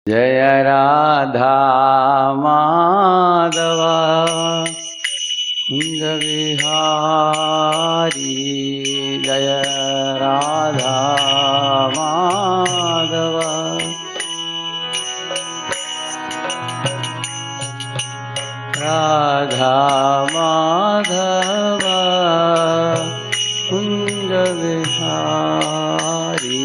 जय राधा माधव कुंज विहारी। जय राधा माधव राधा माधव कुंज विहारी।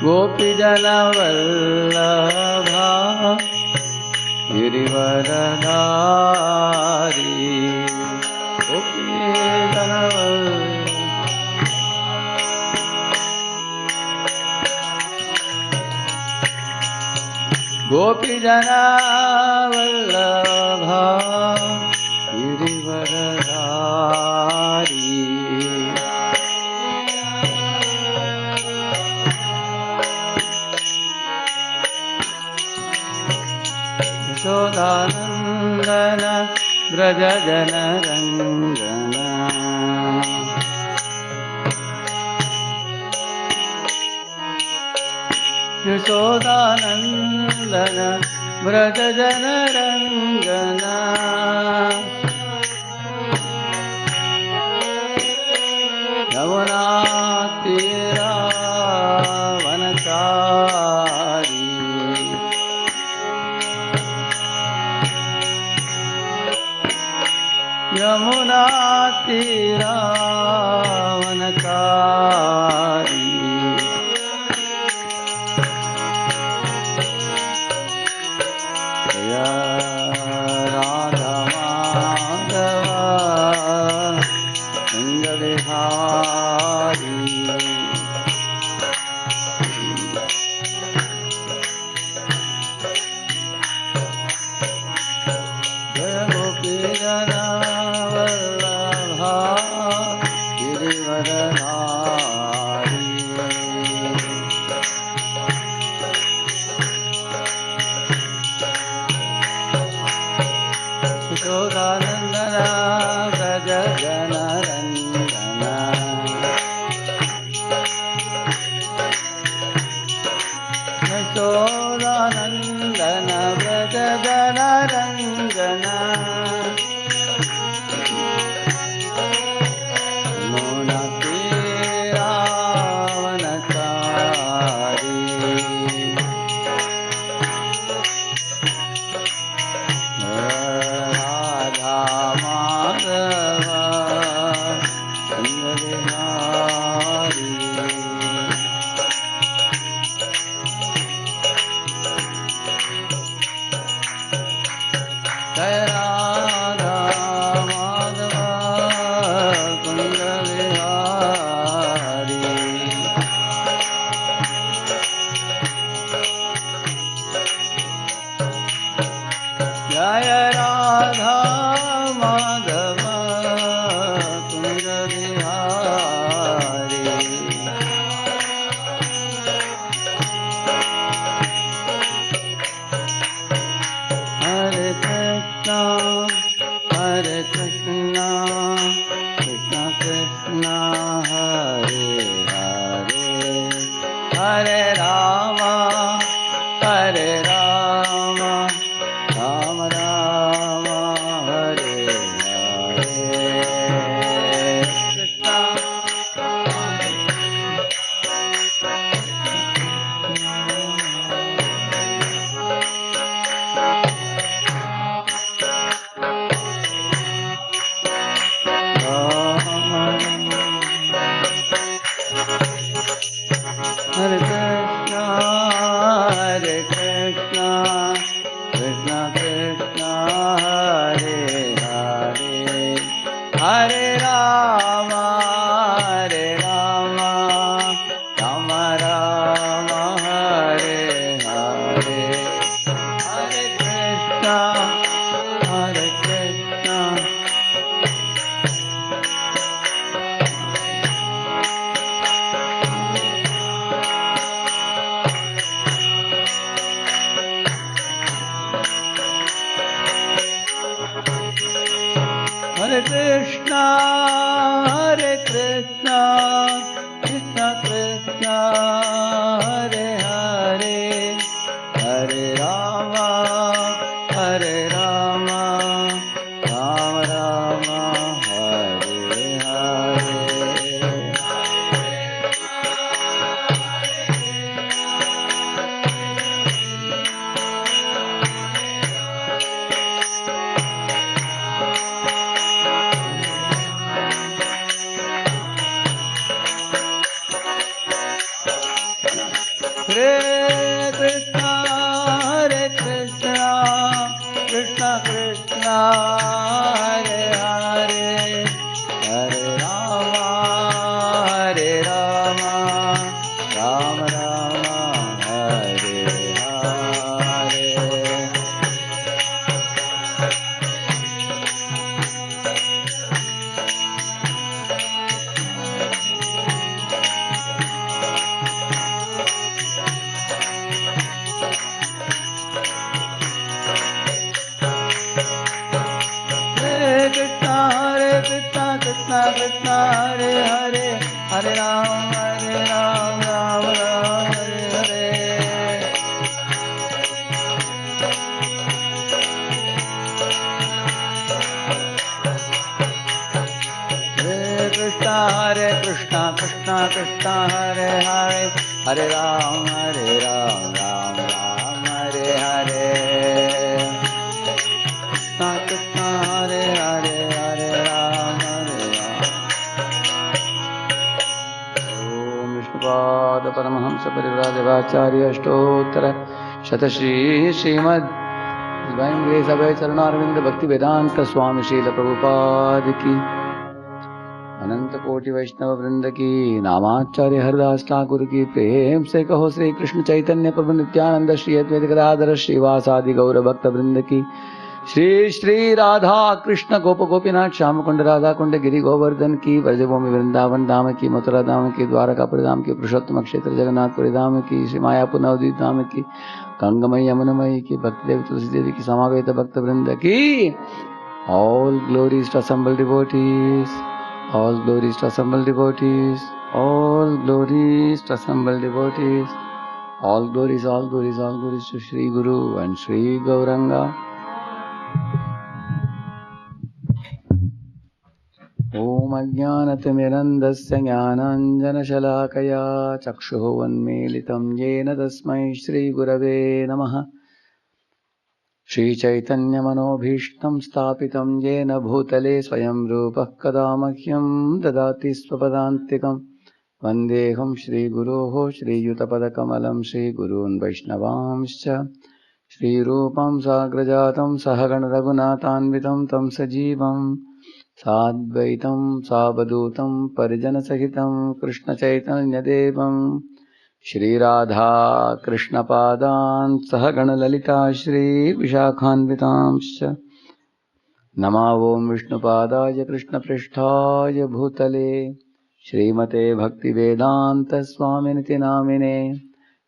गोपीजन वल्लभा गिरिवरधारी। गोपीजन गोपीजन वल्लभा गिरिवरधारी। यशोदानंदन व्रज जन रंजन। यशोदानंदन व्रज जन रंजन। यमुना तीरा वनचारी। यमुना तीरा वनचारी। जय राधा माधव कुंज विहारी। जय गोपीजन वल्लभा गिरिवरधारी। यशोदानंदन व्रज जन रंजन। यशोदानंदन व्रज जन रंजन। यमुना तीरा वनचारी। राधा माधव कुंज विहारी। जय राधा माधव कुंज विहारी। जय राधा माधव कुंज विहारी। हरे कृष्णा कृष्ण कृष्ण हरे हरे। हरे राम राम राम हरे हरे। कृष्ण हरे Krishna Hare Krishna, Hare Krishna, Krishna Krishna, Hare Hare, Hare Rama, Hare Rama, Rama Rama, Hare Hare. Krishna, Krishna Krishna, Hare Hare, Hare Ram, Ram Ram, Hare Hare. Hare Krishna, Krishna Krishna, Hare Hare, Hare Ram, Ram Ram, Hare Hare. Krishna Krishna, Hare Hare, Hare Ram, Ram. Om Vishnupada Paramahamsa Parivrajavaracharya Ashtotara Shatashri Srimad Divine Grace Abhay Charanarvinda Bhakti Vedanta Swami Srila Prabhupada Ki अनंत कोटि वैष्णव वृंद की नामाचार्य हरदास ठाकुर की प्रेम से कहो श्री कृष्ण चैतन्य प्रभु नित्यानंद श्री अद्वैत गदाधर श्रीवासादि गौर भक्त वृंद की श्री श्री राधा कृष्ण गोप गोपीनाथ श्याम कुंड राधा कुंड गिरि गोवर्धन की ब्रजभूमि वृंदावन धाम की मथुरा धाम की द्वारकापुरी धाम की पुरुषोत्तम क्षेत्र जगन्नाथपुरी धाम की श्री मायापुर नवद्वीप धाम की गंगमयी यमुनमयी की भक्ति देवी तुलसी देवी की समावेत भक्त वृंद की all glories to assembled devotees. All glories to assembled devotees, all glories to assembled devotees, all glories to Shri Guru and Shri Gauranga. Om Ajnanatimirandasya Jnananjanashalakaya Chakshuh Unmilitam Yena Tasmai Shri Gurave Namaha. Shri Chaitanya Manobhishtam Stapitam Yena Bhutale Swayam Rupah Kada Mahyam Dadati Swapadantikam Vandeham Shri Guruho Shri Yutapadakamalam Shri Gurun Vaishnavamscha Shri Rupam Sagrajatam Sahagan Raghunathanvitam Tam Sajivam Sadvaitam Savadutam Parijana Sahitam Krishna Chaitanya Devam Shri Radha Krishna Padan Sahagana Lalita Shri Vishakhanvitamscha Nama Om Vishnu Padaya Krishna Pristhaya Bhutale Shrimate Bhakti Vedanta Swaminiti Namine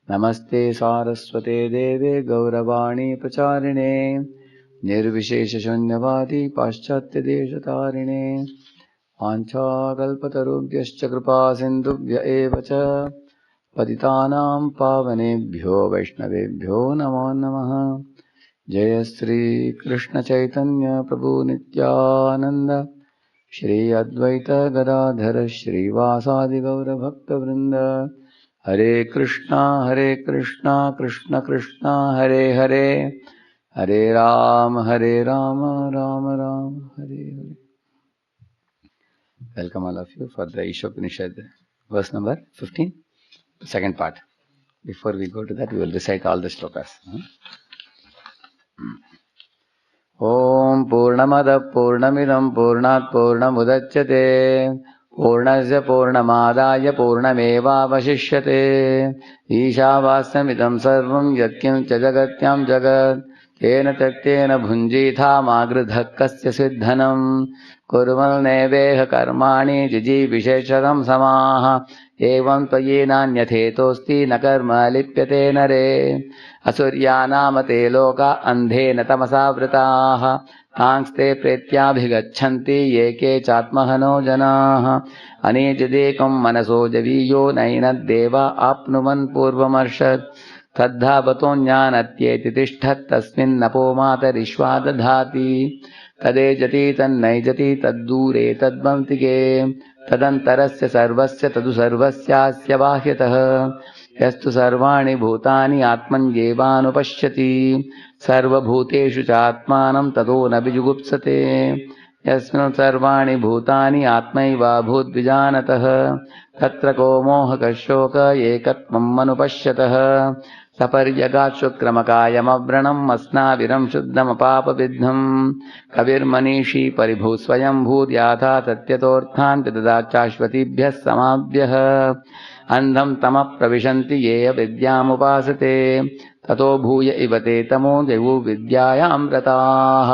Namaste Saraswate Deve Gauravani Pracharine Nirvishesha Shunyavadi Paschatya Deshatarine Pancha Kalpatarubhyascha Kripa Sindhubhya Evacha पतितानां पावनेभ्यो वैष्णवेभ्यो नमो नमः। जय श्री कृष्ण चैतन्य प्रभु नित्यानंद श्री अद्वैत गदाधर श्रीवासादि गौर भक्त वृंद। हरे कृष्णा कृष्ण कृष्णा हरे हरे, हरे Ram Ram Ram Hare Hare. Welcome all of you for the Ishopanishad verse number 15. Second part. Before we go to that, we will recite all the shlokas. Om Purnamada Purnamidam Purnat Purnamudachyate Purnasya Purnamadaya Purnameva Vashishyate Ishavastamidam Sarvam Yatkim Chajagatyam Jagat Tena Taktena Bhunjitha Magridhakkasya Siddhanam Kurval Neveha Karmani Jiji Visheshadam Samaha Evam Tvayena न कर्म लिप्यते नरे असुर्यानाम ते लोका अंधेन तमसा वृताः तांस्ते प्रेत्याभिगच्छन्ति ये के चात्महनो जनाः अनेजदेकं मनसो जवीयो नैनद्देव आप्नुवन् पूर्वमर्षत् तद्धावतो ज्ञानत्येति तिष्ठत् तस्मिन्नपो मातरिश्वा दधाति तदेजति तन्नैजति तद्दूरे तद्भन्तिके तदन्तरस्य सर्वस्य तदु सर्वस्यास्य बाह्यतः यस्तु सर्वाणि भूतानि आत्मन्येवानुपश्यति सर्वभूतेषु च आत्मानं ततो न विजुगुप्सते यस्मिन् सर्वाणि भूतानि आत्मैवाभूद्विजानतः तत्र को मोहकः शोक एकत्वम् अनुपश्यतः सपर्यगात् शुक्रमकायमव्रणम् अस्नाविरम् शुद्धमपापविद्धम् कविर्मनीषी परिभूः स्वयम्भूद्याथा तत्यतोऽर्थान् विददाच्चाश्वतीभ्यः समाभ्यः अन्धम् तमः प्रविशन्ति ये अविद्यामुपासते ततो भूय इव ते तमो देवो विद्यायाम् रताः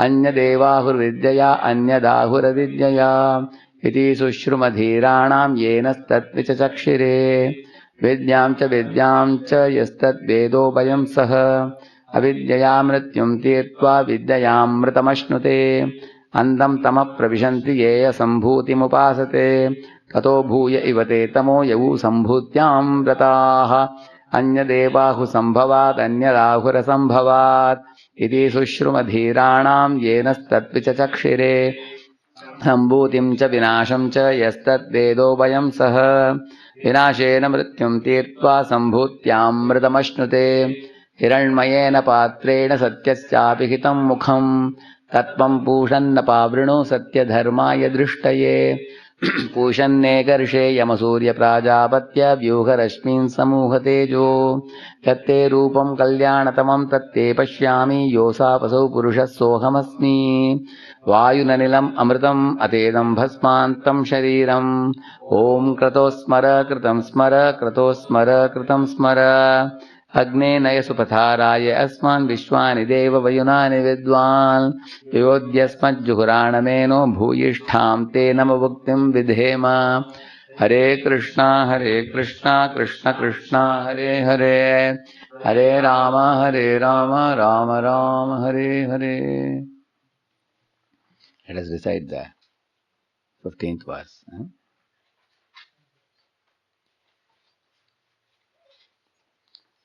अन्यदेवाहुर्विद्यया अन्यदाहुरविद्यया इति शुश्रुमधीराणाम् येन तत्विचचक्षिरे विद्यां च यस्तद्वेदोभयं सः अविद्यया मृत्युं तीर्त्वा विद्ययामृतमश्नुते अन्धं तमः प्रविशन्ति ये असम्भूतिमुपासते ततो भूय इव ते तमो यौ सम्भूत्यां रताः अन्यदेवाहुसम्भवात् अन्यदाहुरसम्भवात् इति शुश्रुमधीराणां येन तत्विचचक्षिरे सम्भूतिं च विनाशं च यस्तद्वेदोभयं सः विनाशेन मृत्युं तीर्त्वा सम्भूत्यामृतमश्नुते हिरण्मयेन पात्रेण सत्यस्यापि हितं मुखं तत्त्वं पूषन्न पावृणु सत्यधर्माय दृष्टये पूषन्नेकर्षे यमसूर्यप्राजापत्य व्यूहरश्मीन् समूहतेजो तत्ते रूपं कल्याणतमं तत्ते पश्यामि योऽसावसौ पुरुषः सोऽहमस्मि वायुननिलम् अमृतम् अतेदं भस्मान्तं शरीरम् ॐ क्रतो स्मर कृतं स्मर क्रतो स्मर कृतं स्मर अग्ने नयसुपथाराय अस्मान् विश्वानि देव वयुनानि विद्वान् योऽद्यस्मज्जुहुराणमेनो भूयिष्ठां ते नमभुक्तिं विधेम हरे Krishna Krishna Krishna Hare Hare Hare Ram Ram Ram Hare Hare. Let us recite the 15th verse.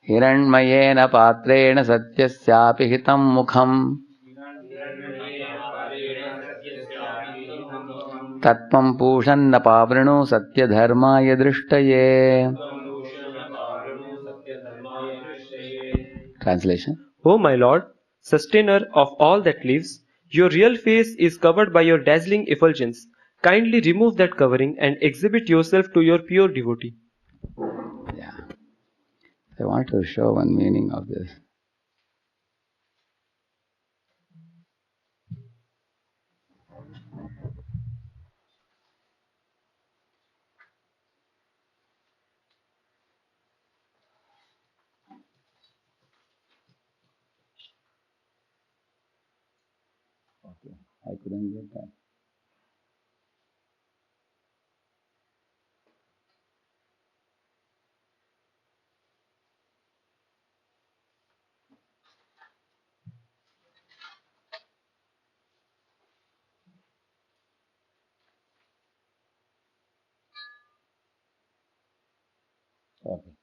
हिरण्मयेन पात्रेण सत्यस्यापि हितं मुखम् तत्त्वं पूषन्न पावृणु सत्यधर्माय दृष्टये. Translation. O my Lord, sustainer of all that lives, your real face is covered by your dazzling effulgence. Kindly remove that covering and exhibit yourself to your pure devotee. Yeah. I want to show one meaning of this. Okay, I couldn't get that. Okay.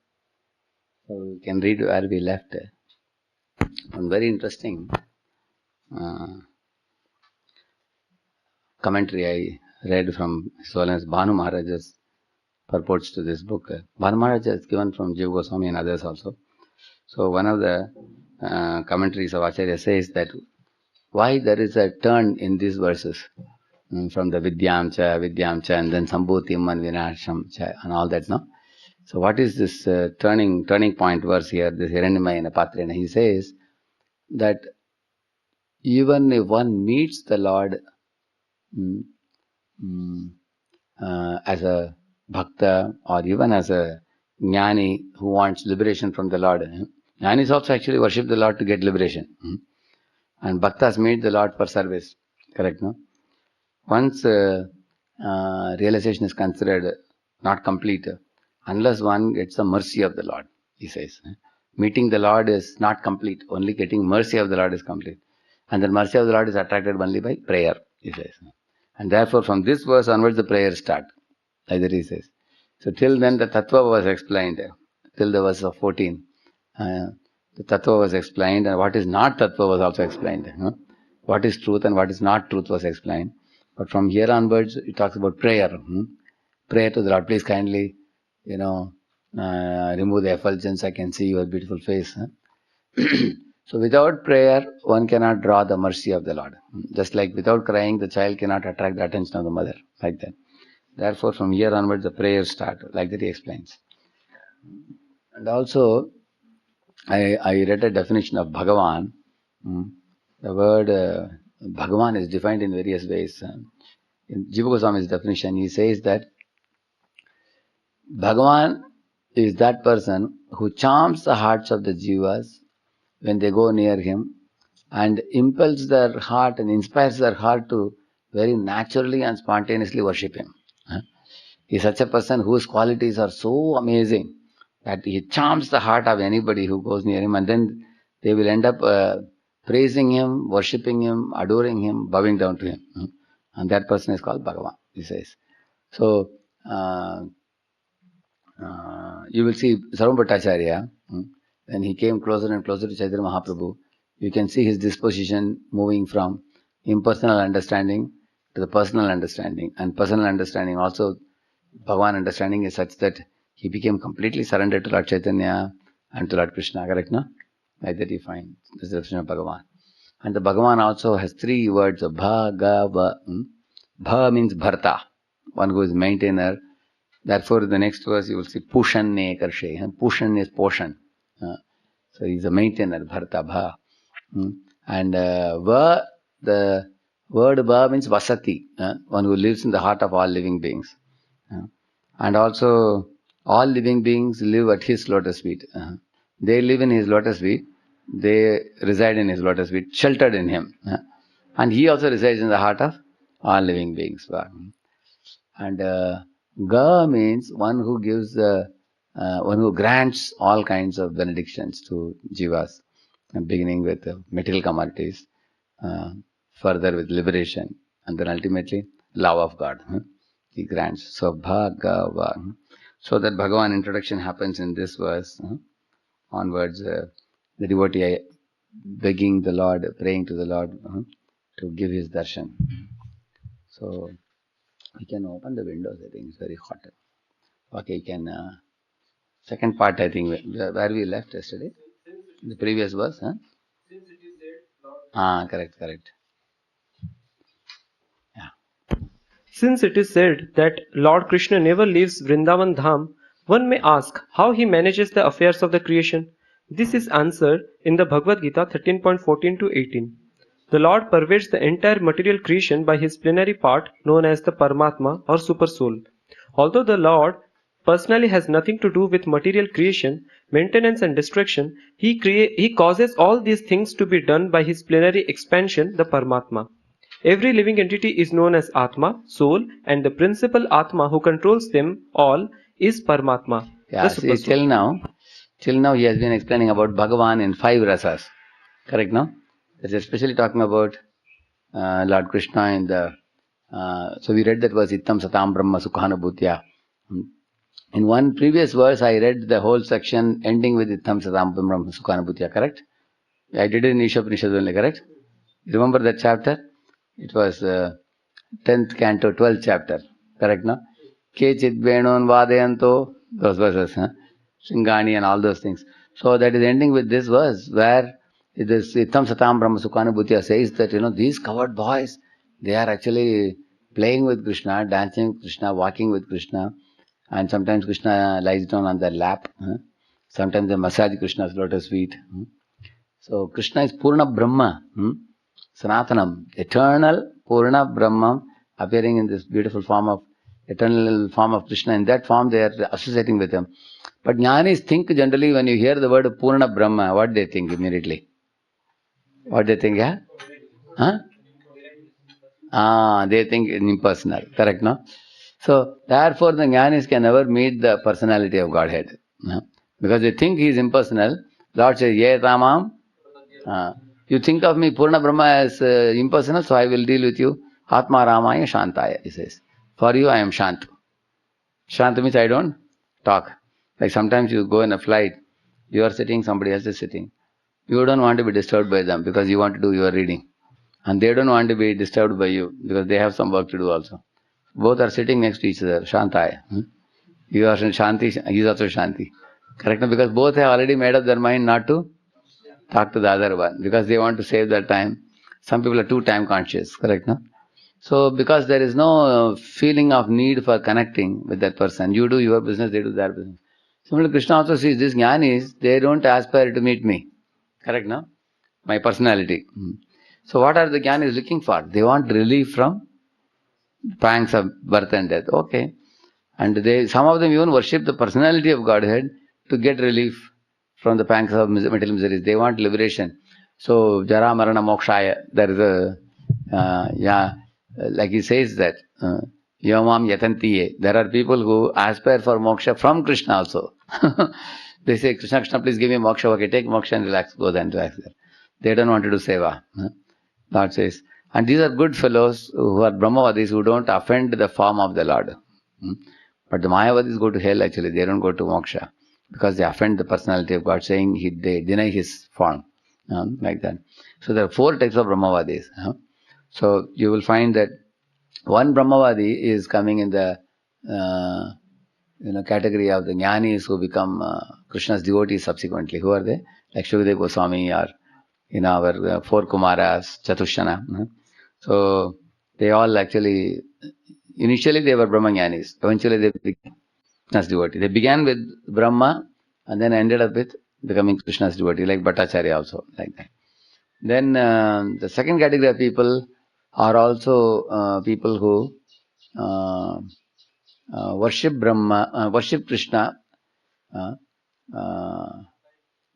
So we can read where we left. One very interesting commentary I read from His Holiness Bhanu Maharaja's purports to this book. Bhanu Maharaj is given from Jiva Goswami and others also. So one of the commentaries of Acharya says that why there is a turn in these verses from the Vidyamcha, and then Sambhutim and Vinasham cha and all that, no? So what is this turning point verse here, this Hiranyamaya Patrena? He says that even if one meets the Lord as a bhakta or even as a jnani who wants liberation from the Lord, jnanis also actually worship the Lord to get liberation. And bhaktas meet the Lord for service. Correct, no? Once realization is considered not complete unless one gets the mercy of the Lord, he says. Meeting the Lord is not complete. Only getting mercy of the Lord is complete. And the mercy of the Lord is attracted only by prayer, he says. And therefore from this verse onwards the prayers start. Either he says. So till then the tattva was explained. Till the verse of 14. The tattva was explained and what is not tattva was also explained. What is truth and what is not truth was explained. But from here onwards, it talks about prayer. Prayer to the Lord. Please kindly, remove the effulgence. I can see your beautiful face. So without prayer, one cannot draw the mercy of the Lord. Just like without crying, the child cannot attract the attention of the mother. Like that. Therefore, from here onwards, the prayers start. Like that he explains. And also, I read a definition of Bhagavan. The word Bhagavan is defined in various ways. In Jiva Goswami's definition, he says that Bhagavan is that person who charms the hearts of the jivas when they go near him and impels their heart and inspires their heart to very naturally and spontaneously worship him. He is such a person whose qualities are so amazing that he charms the heart of anybody who goes near him, and then they will end up praising him, worshipping him, adoring him, bowing down to him. And that person is called Bhagavan, he says. So, you will see Sarvam Bhattacharya, when he came closer and closer to Chaitanya Mahaprabhu, you can see his disposition moving from impersonal understanding to the personal understanding. And personal understanding also, Bhagavan understanding is such that he became completely surrendered to Lord Chaitanya and to Lord Krishna, correct, no? Like that you find this definition of Bhagavan. And the Bhagavan also has three words of Bhagava. Bha means Bharta, one who is maintainer. Therefore, the next verse you will see Pushanne Karshe. Pushan is portion. So he is a maintainer, Bharta, Bha. And Va, the word Va means Vasati, one who lives in the heart of all living beings. And also, all living beings live at his lotus feet. They live in his lotus feet. They reside in his lotus feet, sheltered in him. And he also resides in the heart of all living beings. And Ga means one who gives, one who grants all kinds of benedictions to jivas, beginning with material commodities, further with liberation, and then ultimately love of God. He grants. So Bhagava. So that Bhagavan introduction happens in this verse. Onwards, the devotee begging the Lord, praying to the Lord to give his darshan. So we can open the windows. I think it's very hot. Okay, you can. Second part, I think, where we left yesterday. The previous verse. Since it is said, correct. Since it is said that Lord Krishna never leaves Vrindavan Dham, one may ask how he manages the affairs of the creation. This is answered in the Bhagavad Gita 13.14 to 18. The Lord pervades the entire material creation by his plenary part known as the Paramatma or Super Soul. Although the Lord personally has nothing to do with material creation, maintenance and destruction, he causes all these things to be done by his plenary expansion, the Paramatma. Every living entity is known as Atma, soul, and the principal Atma who controls them all is Paramatma. Yeah, see, till now he has been explaining about Bhagavan in 5 rasas. Correct, no? It's especially talking about Lord Krishna in the... so we read that verse, Ittam Satam Brahma Sukhanubhutya. In one previous verse, I read the whole section ending with Ittam Satam Brahma Sukhanubhutya, correct? I did it in Ishapanishad only, correct? You remember that chapter? It was 10th canto, 12th chapter. Correct, no? Kechit Venon Vadayanto. Those verses, Singani and all those things. So that is ending with this verse where this Ittam Satam Brahma Sukhanubhutya says that, these coward boys, they are actually playing with Krishna, dancing with Krishna, walking with Krishna. And sometimes Krishna lies down on their lap. Sometimes they massage Krishna's lotus feet. So Krishna is Purna Brahma. Sanatanam, eternal Purna Brahman, appearing in this beautiful form of, eternal form of Krishna. In that form they are associating with him. But Jnanis think generally when you hear the word Purna Brahma, what they think immediately? What they think, yeah? They think impersonal, correct, no? So, therefore the Jnanis can never meet the personality of Godhead. Because they think he is impersonal. Lord says, Ye Tamam. You think of me, Purna Brahma, as impersonal, so I will deal with you. Atma Ramaya Shantaya, he says. For you, I am Shant. Shant means I don't talk. Like sometimes you go in a flight, you are sitting, somebody else is sitting. You don't want to be disturbed by them because you want to do your reading. And they don't want to be disturbed by you because they have some work to do also. Both are sitting next to each other, Shantaya. You are Shanti, he is also Shanti. Correct? Because both have already made up their mind not to talk to the other one because they want to save their time. Some people are too time conscious, correct, no? So because there is no feeling of need for connecting with that person, you do your business, they do their business. Similarly, Krishna also sees these jnanis, they don't aspire to meet me, correct, no? My personality. So what are the jnanis looking for? They want relief from pangs of birth and death. Okay. And some of them even worship the personality of Godhead to get relief from the pangs of material miseries. They want liberation. So, Jara Marana Mokshaya, there is a, like he says that, Yamam Yatantiye. There are people who aspire for moksha from Krishna also. They say, Krishna, Krishna, please give me moksha. Okay, take moksha and relax, go then relax there. They don't want to do seva. Lord says. And these are good fellows who are Brahmavadis who don't offend the form of the Lord. But the Mayavadis go to hell actually, they don't go to moksha because they offend the personality of God, saying they deny his form, like that. So there are 4 types of Brahmavadis. So you will find that one Brahmavadi is coming in the category of the Jnanis who become Krishna's devotees subsequently. Who are they? Like Shukadeva Goswami or our 4 Kumaras, Chatushrana. So they all actually, initially they were Brahma Jnanis. Eventually they became Krishna's devotee. They began with Brahma and then ended up with becoming Krishna's devotee, like Bhattacharya also, like that. Then the second category of people are also people who worship Brahma, worship Krishna,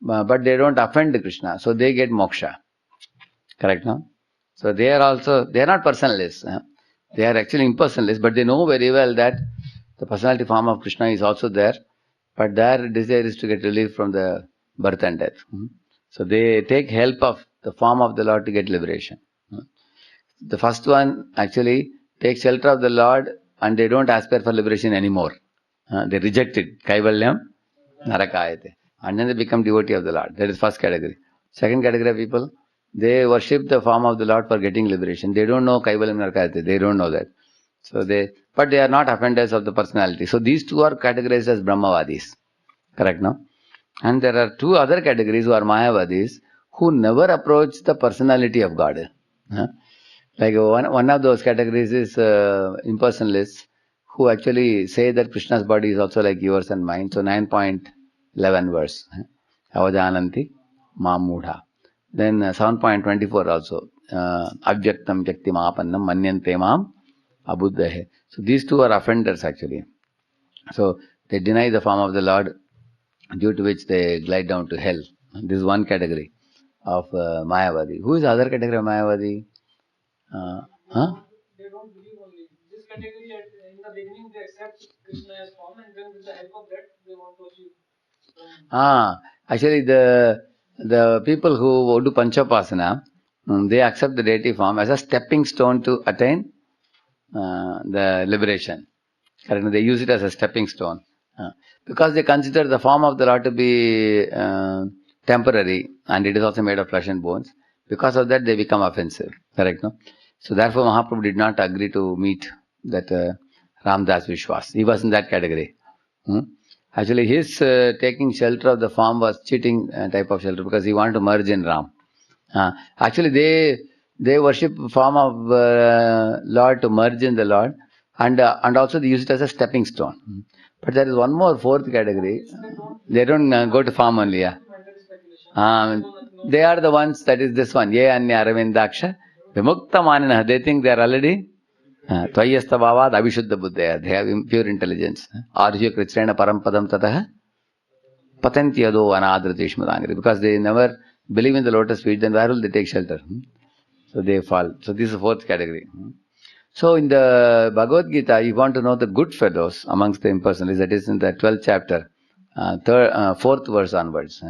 but they don't offend Krishna, so they get moksha. Correct, no? So they are not personalists. They are actually impersonalists, but they know very well that the personality form of Krishna is also there, but their desire is to get relief from the birth and death. So they take help of the form of the Lord to get liberation. The first one actually takes shelter of the Lord and they don't aspire for liberation anymore. They reject it. Kaivalyam narakayate. And then they become devotee of the Lord. That is first category. Second category of people, they worship the form of the Lord for getting liberation. They don't know Kaivalyam narakayate. They don't know that. But they are not offenders of the personality. So these 2 are categorized as Brahmavadis. Correct, no? And there are 2 other categories who are Mayavadis who never approach the personality of God. Like one of those categories is impersonalists who actually say that Krishna's body is also like yours and mine. So 9.11 verse. Avajananti Mamudha. Then 7.24 also. Avyaktam Vyaktimapannam Manyante Mam Abuddhahe. So these 2 are offenders actually. So they deny the form of the Lord, due to which they glide down to hell. This is one category of Mayavadi. Who is the other category of Mayavadi? They don't believe only. This category, in the beginning, they accept Krishna as form, and then with the help of that, they want to achieve. Actually, the people who do Panchapasana, they accept the deity form as a stepping stone to attain the liberation. Correct? They use it as a stepping stone. Because they consider the form of the Lord to be temporary and it is also made of flesh and bones. Because of that, they become offensive. Correct, no? So therefore, Mahaprabhu did not agree to meet that Ramdas Vishwas. He was in that category. Actually, his taking shelter of the form was cheating type of shelter because he wanted to merge in Ram. Actually, they worship form of Lord to merge in the Lord, and also they use it as a stepping stone. But there is one more 4th category. They don't go to form only. They are the ones, that is this one. Ye anya aravindaksha vimukta manina. They think they are already Tvayasta bhavad avishuddha buddhaya. They have pure intelligence. Arjya krichrena parampadam tataha patanti ado anadratishmadangri. Because they never believe in the lotus feet, then where will they take shelter? So they fall. So this is the 4th category. So in the Bhagavad Gita, you want to know the good fellows amongst the impersonalists. That is in the 12th chapter, 4th verse onwards.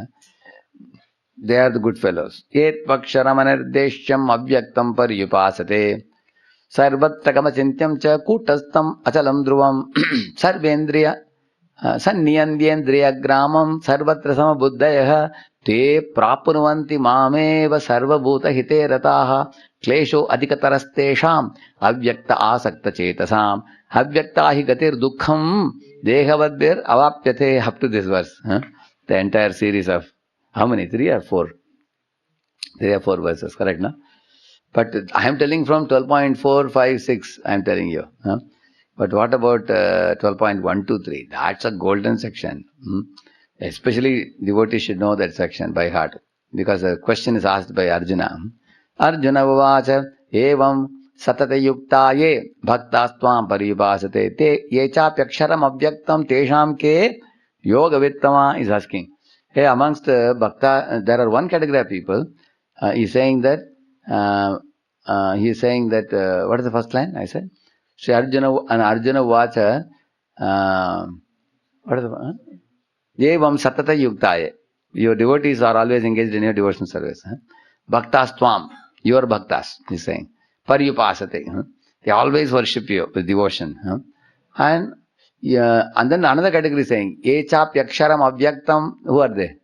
They are the good fellows. Yet vaksharamanardeshyam avyaktam paryupasate sarvatra kamachintyam cha kutastam achalam dhruvam sarvendriya sanniyandrendriya gramam sarvatra samabuddhayah te prapurvanti mameva sarvabhuta hite rataha klesho adhikatarastesham avyakta asakta chetasam avyakta hi gatir dukkham dehavadbir avapyate. Up to this verse. The entire series of how many? 3 or 4? There are 4 verses, correct, no? But I am telling from 12.4, 5, 6, I am telling you. Huh? But what about 12.1, 2, 3? That's a golden section. Especially devotees should know that section by heart. Because the question is asked by Arjuna. Arjuna Vavacha Evam Satata Yukta Ye Bhaktastvam Paribhasate Te Yechapyaksharam Avyaktam Tesham Ke Yoga Vittama is asking. Hey, amongst Bhakta, there are one category of people. He's saying that what is the first line? I said, Sri Arjuna and Arjuna Vacha. What is the Yevam Satata Yuktaye. Your devotees are always engaged in your devotional service. Bhaktas Tvam, your bhaktas, he's saying. Paryupasate. They always worship you with devotion. And then another category is saying, Echap Yaksharam Avyaktam, who are they?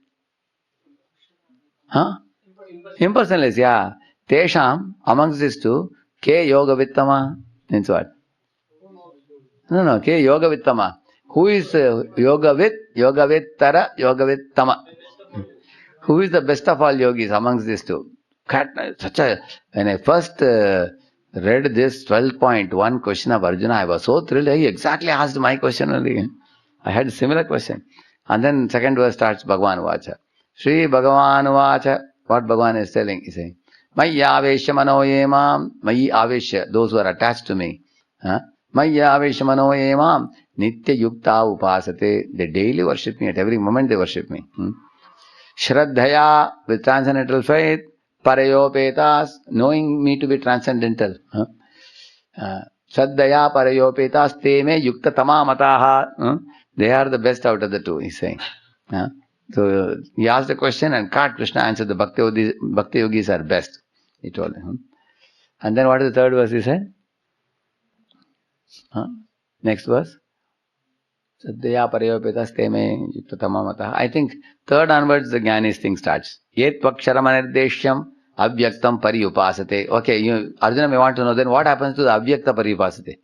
Impersonalists, yeah. Tesham, amongst these two, Ke Yoga Vittama, means what? No, Ke Yoga Vittama. Who is Yoga Vit? Yoga Vittara, Yoga Vittama. Who is the best of all yogis amongst these two? When I first read this 12.1 question of Arjuna, I was so thrilled. He exactly asked my question only. I had a similar question. And then second verse starts Bhagavan Vacha. Sri Bhagavan Vacha. What Bhagavan is telling? He's saying, Maya Avesha Mano Yemam. Mayi Avesha, those who are attached to me. Maya Avesha Mano Yemam. Nitya Yukta Upasate. They daily worship me. At every moment they worship me. Shraddhaya, with transcendental faith. Parayopetas, knowing me to be transcendental. Shraddhaya Parayopetas Teme Yukta Tama Mataha. They are the best out of the two, he's saying. So he asked the question and Krishna answered, the Bhakti Yogis are best. He told him. And then what is the third verse he said? Next verse. Saddhya Parayopetas Teme Yukta Tama Mataha. I think third onwards the Jnani's thing starts. Yet Vaksharam Anirdeshyam Avyaktam Pariyupasate. Okay, Arjuna may want to know then what happens to the Avyakta Pariyupasate.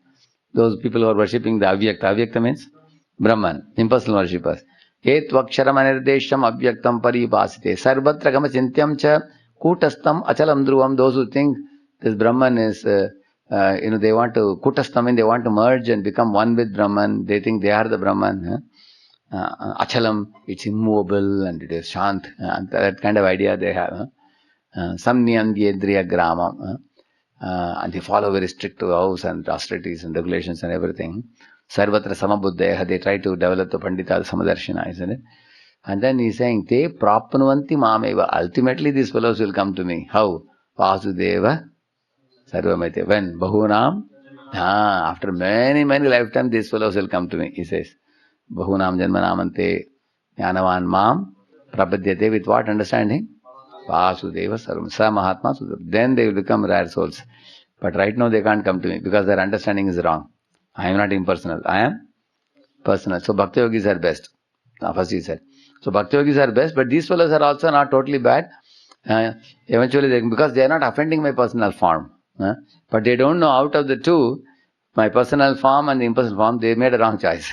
Those people who are worshipping the Avyakta. Avyakta means Brahman, impersonal worshippers. Yet Vaksharam Anirdeshyam Avyaktam Pariyupasate. Sarvatra Gama Chintyam Cha Kutastam Achalam Dhruvam. Those who think this Brahman is, they want to, Kutastam, they want to merge and become one with Brahman. They think they are the Brahman. Achalam, it's immovable and it is shant. That kind of idea they have. Samniyam Yedriya Grama. And they follow very strict vows and austerities and regulations and everything. Sarvatra Samabuddhaya. They try to develop the Pandita Samadarshina, isn't it? And then he's saying, Te Prapnuvanti Mameva. Ultimately these fellows will come to me. How? Vasudeva Sarvamite. When? Bahunam. After many lifetimes these fellows will come to me, he says. Bahunam Janmanamante Jnanavan Mam Prapadyate. With what understanding? Vasudeva Sarvam. Sa Mahatma Sudeva. Then they will become rare souls. But right now they can't come to me because their understanding is wrong. I am not impersonal. I am personal. So Bhakti Yogis are best. First he said. So Bhakti Yogis are best, but these fellows are also not totally bad. Eventually, because they are not offending my personal form. But they don't know out of the two, my personal form and the impersonal form, they made a wrong choice.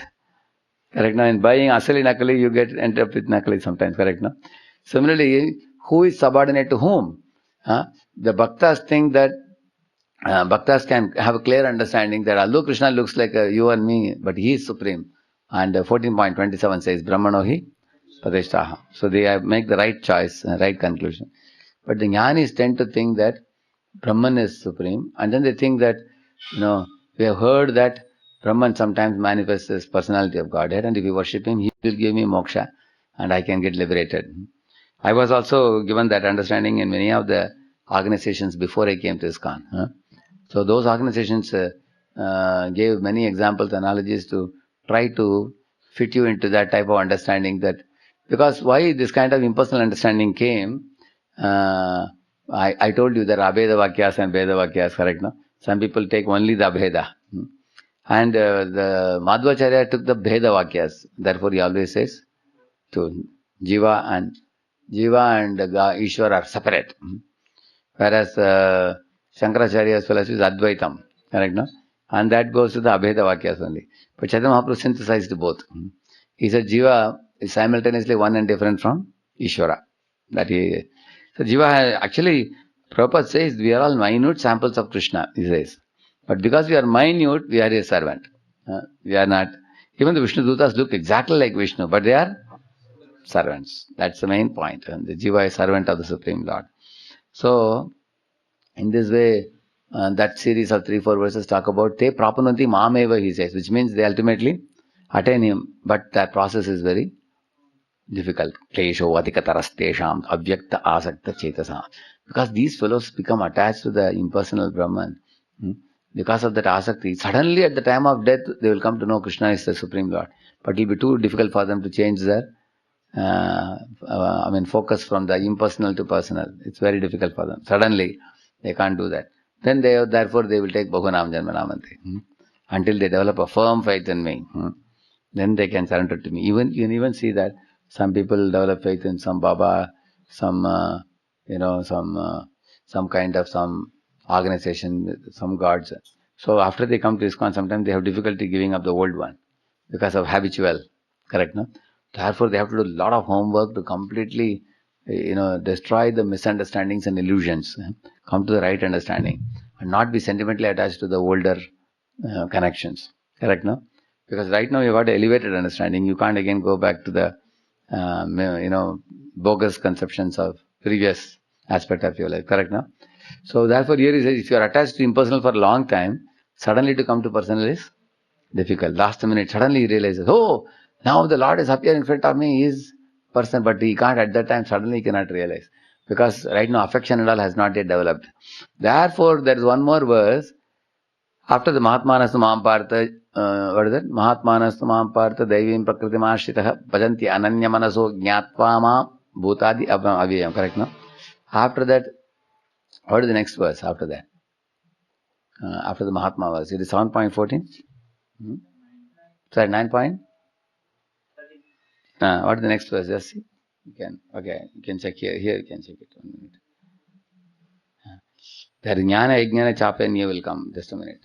Correct? Now, in buying Asali Nakali, you end up with Nakali sometimes. Correct? No? Similarly, who is subordinate to whom? The Bhaktas think that Bhaktas can have a clear understanding that although Krishna looks like you and me, but he is supreme. And 14.27 says, Brahmanohi Padeshtaha. So they make the right choice, right conclusion. But the Jnanis tend to think that Brahman is supreme. And then they think that, we have heard that Brahman sometimes manifests as personality of Godhead. And if we worship him, he will give me moksha. And I can get liberated. I was also given that understanding in many of the organizations before I came to ISKCON. So those organizations gave many examples, analogies to try to fit you into that type of understanding. That because why this kind of impersonal understanding came, I told you there are Abheda Vakyas and Veda Vakyas, correct? No? Some people take only the Abheda. And the Madhvacharya took the Bheda Vakyas. Therefore he always says to Jiva and Ishwar are separate. Whereas Shankaracharya's philosophy is Advaitam. Correct, no? And that goes to the Abheda Vakyas only. But Chaitanya Mahaprabhu synthesized both. He said Jiva is simultaneously one and different from Ishvara. So Jiva actually, Prabhupada says we are all minute samples of Krishna, he says. But because we are minute, we are a servant. We are not. Even the Vishnu Dutas look exactly like Vishnu, but they are servants. That's the main point. And the Jiva is servant of the Supreme Lord. So, in this way, that series of 3-4 verses talk about te prapananti mameva, he says, which means they ultimately attain him. But that process is very difficult. Klesho adhikatarastesham avyakta asakta chetasam. Because these fellows become attached to the impersonal Brahman. Because of that asakti, suddenly at the time of death, they will come to know Krishna is the Supreme Lord. But it will be too difficult for them to change their focus from the impersonal to personal. It's very difficult for them. Suddenly, they can't do that. Then therefore they will take Bhagavanam Janmanamanti. Until they develop a firm faith in me. Then they can surrender to me. You can even see that some people develop faith in some Baba, some kind of some organization, some gods. So after they come to ISKCON, sometimes they have difficulty giving up the old one because of habitual. Correct, no? Therefore, they have to do a lot of homework to completely, destroy the misunderstandings and illusions, come to the right understanding, and not be sentimentally attached to the older connections. Correct, no? Because right now you've got elevated understanding. You can't again go back to the, bogus conceptions of previous aspect of your life. Correct, no? So therefore, here he says, if you are attached to impersonal for a long time, suddenly to come to personal is difficult. Last minute, suddenly he realizes, oh, now the Lord is appearing in front of me, he is person, but he can't at that time, suddenly he cannot realize. Because right now affection and all has not yet developed. Therefore, there is one more verse. After the Mahatmanastu Mahampartha, what is it? Mahatmanastu Mahampartha Daivim Prakritim Ashritaha Bhajanti Ananya Manaso Jnatva Ma Bhutadi Avyayam. Correct, no? After that, what is the next verse after that? After the Mahatma verse. It is 7.14? Sorry, 9 point? What is the next verse? Just see. You can check here. Here you can check it. 1 minute. There Jnana Yajnana Chapanya will come. Just a minute.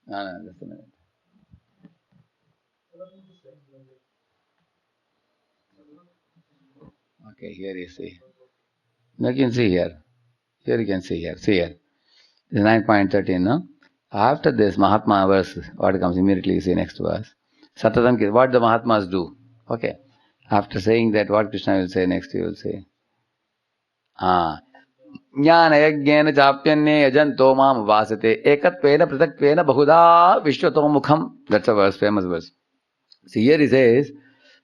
No, just a minute. Okay, here you see. No, you can see here. Here you can see here. See here. This is 9.13, no? After this Mahatma verse, what comes immediately, you see next verse. Satatam, what the Mahatmas do. Okay. After saying that, what Krishna will say next, he will say. Jnana yajnana chapyanne yajanto mam vasate ekatvena pratatvena bahuda vishwato mukham. That's a verse, famous verse. See here he says,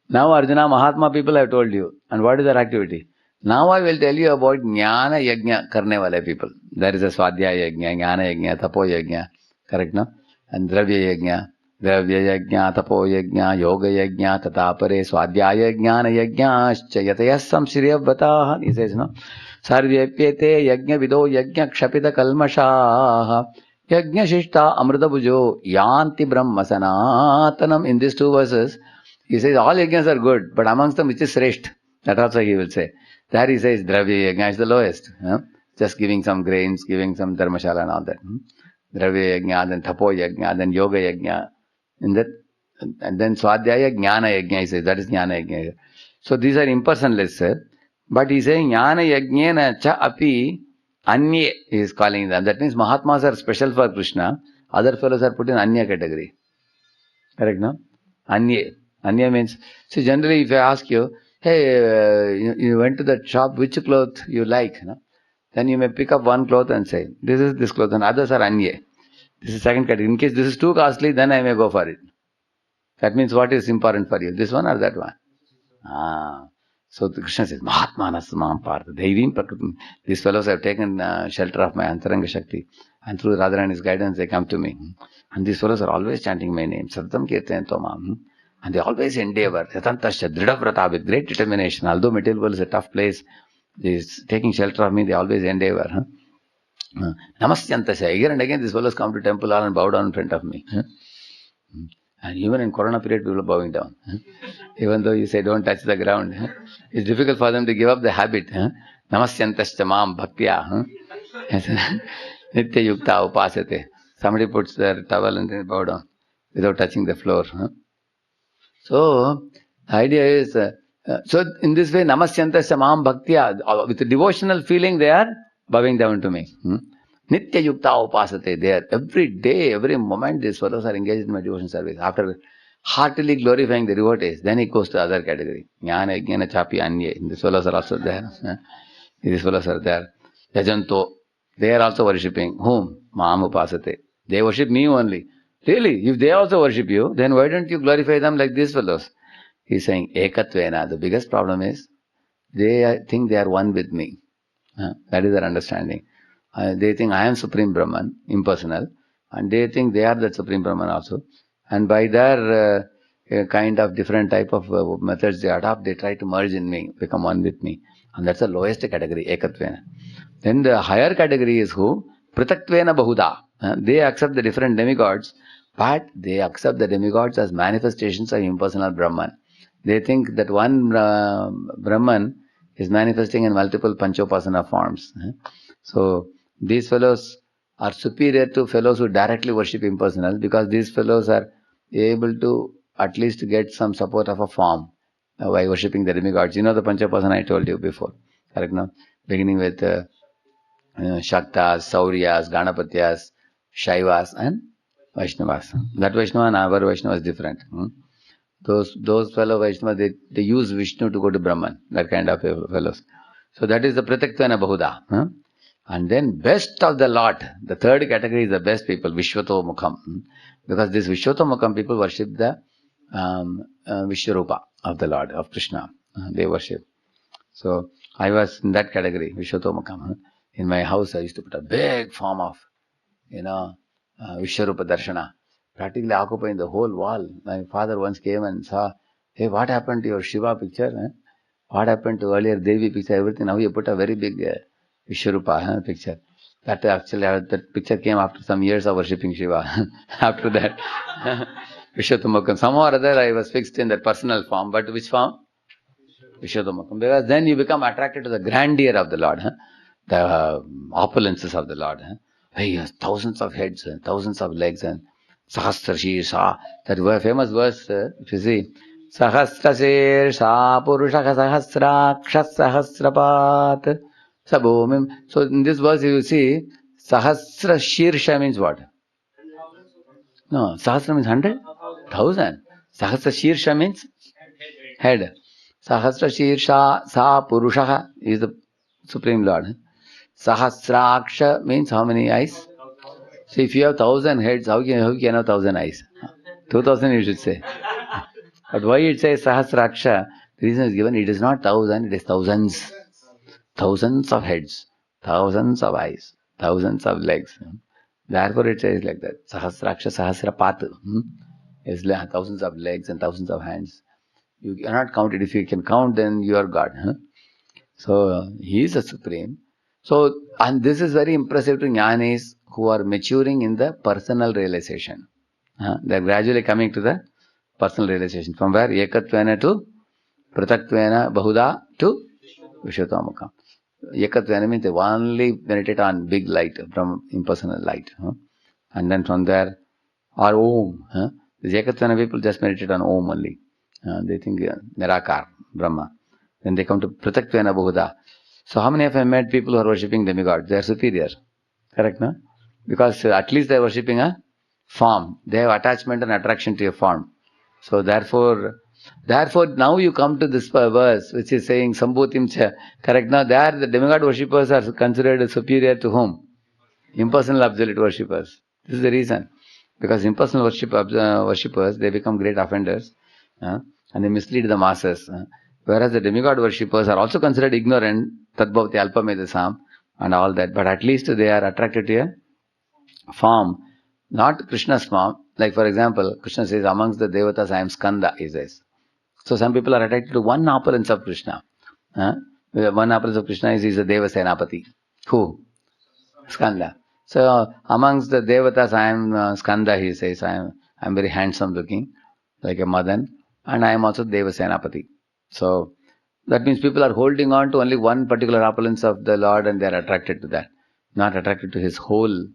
now Arjuna, Mahatma people have told you. And what is their activity? Now I will tell you about Jnana Yajna karne wale people. There is a Swadhyaya Yajna, Jnana Yajna, Tapo Yajna. Correct, no? And Dravya Yajna. Dravya Yajna, Tapo Yajna, Yoga Yajna, Tatapare, Swadhyaya Jnana Yajna, Yatayasam Shriyavatah. He says, no? Sarvyapyate Yajna Vido Yajna Kshapita Kalmashaha. Yajna Shishta Amrita Yanti Brahma Sanatanam. In these two verses, he says all yajnas are good, but amongst them which is Sresht? That also he will say. There he says Dravya Yajna is the lowest. Just giving some grains, giving some dharmashala and all that. Dravya Yajna, then Tapo Yajna, then Yoga Yajna. And then Swadhyaya Jnana Yajna, he says. That is Jnana Yajna. So these are impersonalists, sir. But he is saying Jnana Yajnena cha api anye, he is calling them. That means Mahatmas are special for Krishna. Other fellows are put in Anya category. Correct, no? Anye. Anya means, see, generally if I ask you, hey, you went to that shop, which cloth you like? No? Then you may pick up one cloth and say, this is this cloth, and others are Anya. This is second category. In case this is too costly, then I may go for it. That means what is important for you? This one or that one? So Krishna says, Mahatmanas Mahampartha, Daivim Prakritim. These fellows have taken shelter of my Antaranga Shakti. And through Radharani's guidance, they come to me. And these fellows are always chanting my name. Satatam Kirtan Tomam. And they always endeavor. Yatantasya Dridavrata, with great determination. Although material world is a tough place, they is taking shelter of me, they always endeavor. Namasyantasya. Again and again, these fellows come to temple hall and bow down in front of me. And even in Corona period, people are bowing down. Even though you say don't touch the ground. It's difficult for them to give up the habit. Namasyantasya mam bhaktya. Nitya yukta upasate. Somebody puts their towel and they bow down without touching the floor. So, the idea is, So in this way, namasyanta samam bhaktya, with a devotional feeling, they are bowing down to me. Nitya yukta upasate. They are every day, every moment, these fellows are engaged in my devotion service. After heartily glorifying the devotees, then it goes to other category. Jnana, Jnana, Chapi, Anye. These fellows are also there. These fellows are there. Yajanto. They are also worshipping. Whom? Maam upasate. They worship me only. Really, if they also worship you, then why don't you glorify them like these fellows? He's saying, Ekatvena. The biggest problem is, they think they are one with me. That is their understanding. They think I am Supreme Brahman, impersonal, and they think they are the Supreme Brahman also. And by their kind of different type of methods they adopt, they try to merge in me, become one with me. And that's the lowest category, Ekatvena. Then the higher category is who? Pritatvena Bahuda. They accept the different demigods, but they accept the demigods as manifestations of impersonal Brahman. They think that one Brahman is manifesting in multiple Panchopasana forms. So these fellows are superior to fellows who directly worship impersonal, because these fellows are able to at least get some support of a form by worshipping the demigods. You know the Panchopasana I told you before, correct now? Beginning with Shaktas, Sauryas, Ganapatyas, Shaivas and Vaishnavas. That Vaishnava and our Vaishnava is different. Those fellow Vaishnavas, they use Vishnu to go to Brahman, that kind of fellows. So that is the Pritaktana Bahuda. And then best of the lot, the third category is the best people, Vishwato Mukham. Because these Vishwato Mukham people worship the Vishwarupa of the Lord, of Krishna. They worship. So I was in that category, Vishwato Mukham. In my house I used to put a big form of, Vishwarupa Darshana, practically occupying the whole wall. My father once came and saw, hey, what happened to your Shiva picture? What happened to earlier Devi picture, everything? Now you put a very big Vishwarupa picture. That actually, that picture came after some years of worshipping Shiva. After that, Vishwatomakam. Somehow or other I was fixed in that personal form. But which form? Vishwatomakam. Because then you become attracted to the grandeur of the Lord. The opulences of the Lord. He has thousands of heads and thousands of legs and Sahasra Shirsha. That famous verse, if you see, Sahasra Shirsha Purushaka Sahasraksha Sahasrapat Sabomim. So in this verse you see, Sahasra Shirsha means what? No, Sahasra means 100? 1000. Sahasra Shirsha means head. Sahasra Shirsha Sa Purushaka is the Supreme Lord. Sahasraksha means how many eyes? So if you have 1000 heads, how can you have 1000 eyes? 2000 you should say. But why it says Sahasraksha? The reason is given, it is not 1000, it is thousands. Thousands of heads, thousands of eyes, thousands of legs. Therefore it says like that. Sahasraksha Sahasrapat. Is thousands of legs and thousands of hands. You cannot count it. If you can count, then you are God. So he is the Supreme. So, and this is very impressive to Jnanis who are maturing in the personal realization. They are gradually coming to the personal realization. From where? Ekatvena to Pritatvena Bahuda to Vishwatamukha. Ekatvena means they only meditate on big light, from impersonal light. And then from there, or Om. These Ekatvena people just meditate on Om only. They think Nirakar, Brahma. Then they come to Pritatvena Bahuda. So how many of you have met people who are worshipping demigods? They are superior. Correct, no? Because at least they are worshipping a form. They have attachment and attraction to a form. So therefore now you come to this verse which is saying Sambhutim Cha. Correct, now there the demigod worshippers are considered superior to whom? Impersonal absolute worshippers. This is the reason. Because impersonal worshippers, they become great offenders. And they mislead the masses. Whereas the demigod worshippers are also considered ignorant, Tadbhavati Alpamedasam and all that, but at least they are attracted to a form, not Krishna's form. Like for example, Krishna says, amongst the devatas I am Skanda, he says. So some people are attracted to one opulence of Krishna. One opulence of Krishna is the Deva Senapati. Who? Skanda. So amongst the devatas I am Skanda, he says, I am very handsome looking, like a Madan, and I am also Deva Senapati. So that means people are holding on to only one particular opulence of the Lord and they are attracted to that, not attracted to his whole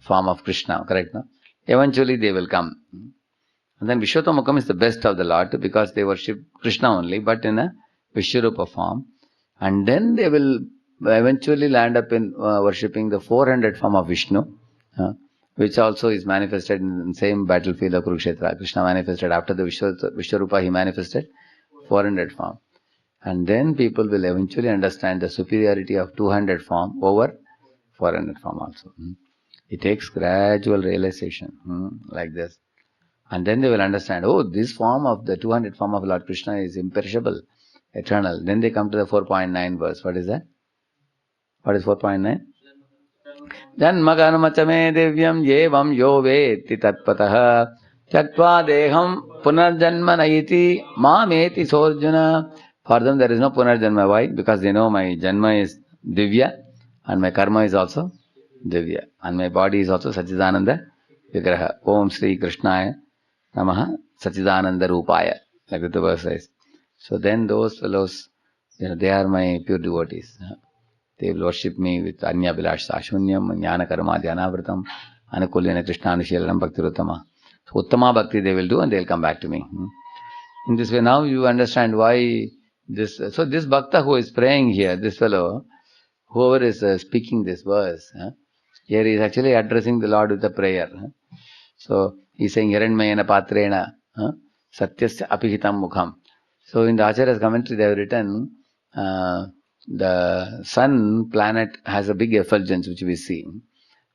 form of Krishna, correct? No? Eventually they will come. And then Vishwatamukam is the best of the lot because they worship Krishna only, but in a Vishwarupa form, and then they will eventually land up in worshipping the 400 form of Vishnu, which also is manifested in the same battlefield of Kurukshetra. Krishna manifested after the Vishwarupa, he manifested 400 form. And then people will eventually understand the superiority of 200 form over 400 form also. It takes gradual realization, like this. And then they will understand, oh, this form of the 200 form of Lord Krishna is imperishable, eternal. Then they come to the 4.9 verse. What is that? What is 4.9? Janmaganamachame divyam yevam yo veti tatpataha tyaktva deham punarjanma naiti mameti sorjuna. For them there is no punarjanma. Why? Because they know my janma is divya and my karma is also divya. And my body is also Sachidananda Vigraha. Om Sri Krishnaya Namaha Sachidananda Rupaya. Like the verse says. So then those fellows, they are my pure devotees. They will worship me with Anya Bilash Sashunyam, Jnana Karma Dhyanavratam, Anukulyana Krishna Anushilaram Bhakti Ruttama. So Uttama Bhakti they will do and they will come back to me. In this way now you understand why this. So this Bhakta who is praying here, this fellow, whoever is speaking this verse, here he is actually addressing the Lord with a prayer. So he is saying Hiranmayana Patrena Satyasya Apihitam Mukham. So in the Acharya's commentary they have written the sun planet has a big effulgence which we see.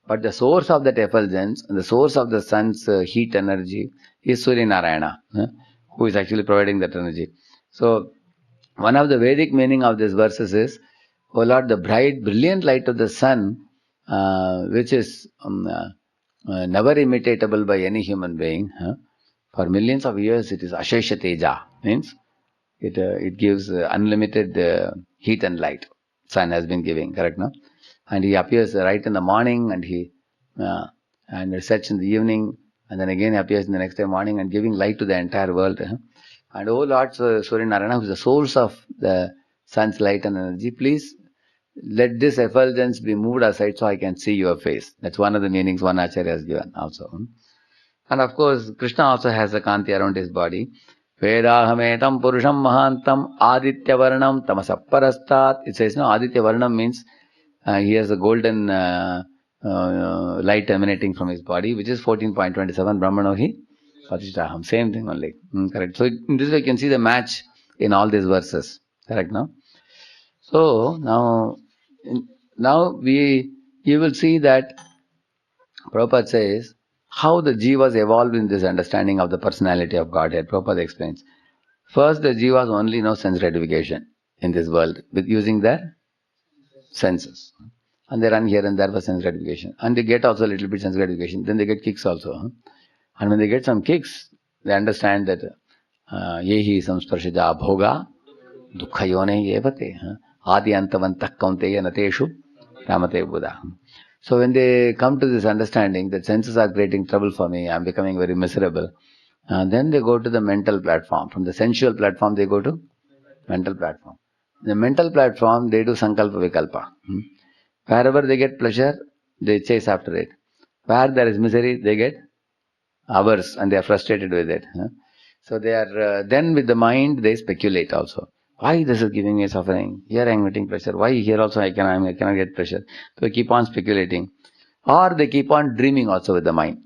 But the source of that effulgence, the source of the sun's heat energy is Surya Narayana, who is actually providing that energy. So one of the Vedic meaning of these verses is, O Lord, the bright, brilliant light of the sun, which is never imitatable by any human being, for millions of years it is Ashesha Teja, means it gives unlimited heat and light. Sun has been giving, correct, no? And he appears right in the morning, and he and sets in the evening, and then again he appears in the next day morning and giving light to the entire world. And O Lord Surya Narayana, who is the source of the sun's light and energy, please let this effulgence be moved aside so I can see your face. That's one of the meanings one Acharya has given also. And of course, Krishna also has a kanti around his body. Vedahametam purusham mahantam aditya varnam tamasapparastat. It says, no, aditya varnam means he has a golden light emanating from his body, which is 14.27 Brahmanohi Patishthaham. Same thing only. Correct. So in this way you can see the match in all these verses. Correct, no? So now you will see that Prabhupada says how the jivas evolved in this understanding of the personality of Godhead. Prabhupada explains. First, the jivas only know sense gratification in this world with using their senses. And they run here and there for sense gratification. And they get also a little bit sense gratification. Then they get kicks also. And when they get some kicks, they understand that yehi samsparshaja bhoga dukkha yone yevate adi antavantah kaunteya nateshu ramate buddha. So when they come to this understanding that senses are creating trouble for me, I am becoming very miserable, then they go to the mental platform. From the sensual platform they go to mental platform. The mental platform they do sankalpa vikalpa. Wherever they get pleasure, they chase after it. Where there is misery, they get averse and they are frustrated with it. So they are then with the mind they speculate also. Why this is giving me suffering? Here I am getting pleasure. Why here also I cannot get pleasure? So they keep on speculating. Or they keep on dreaming also with the mind.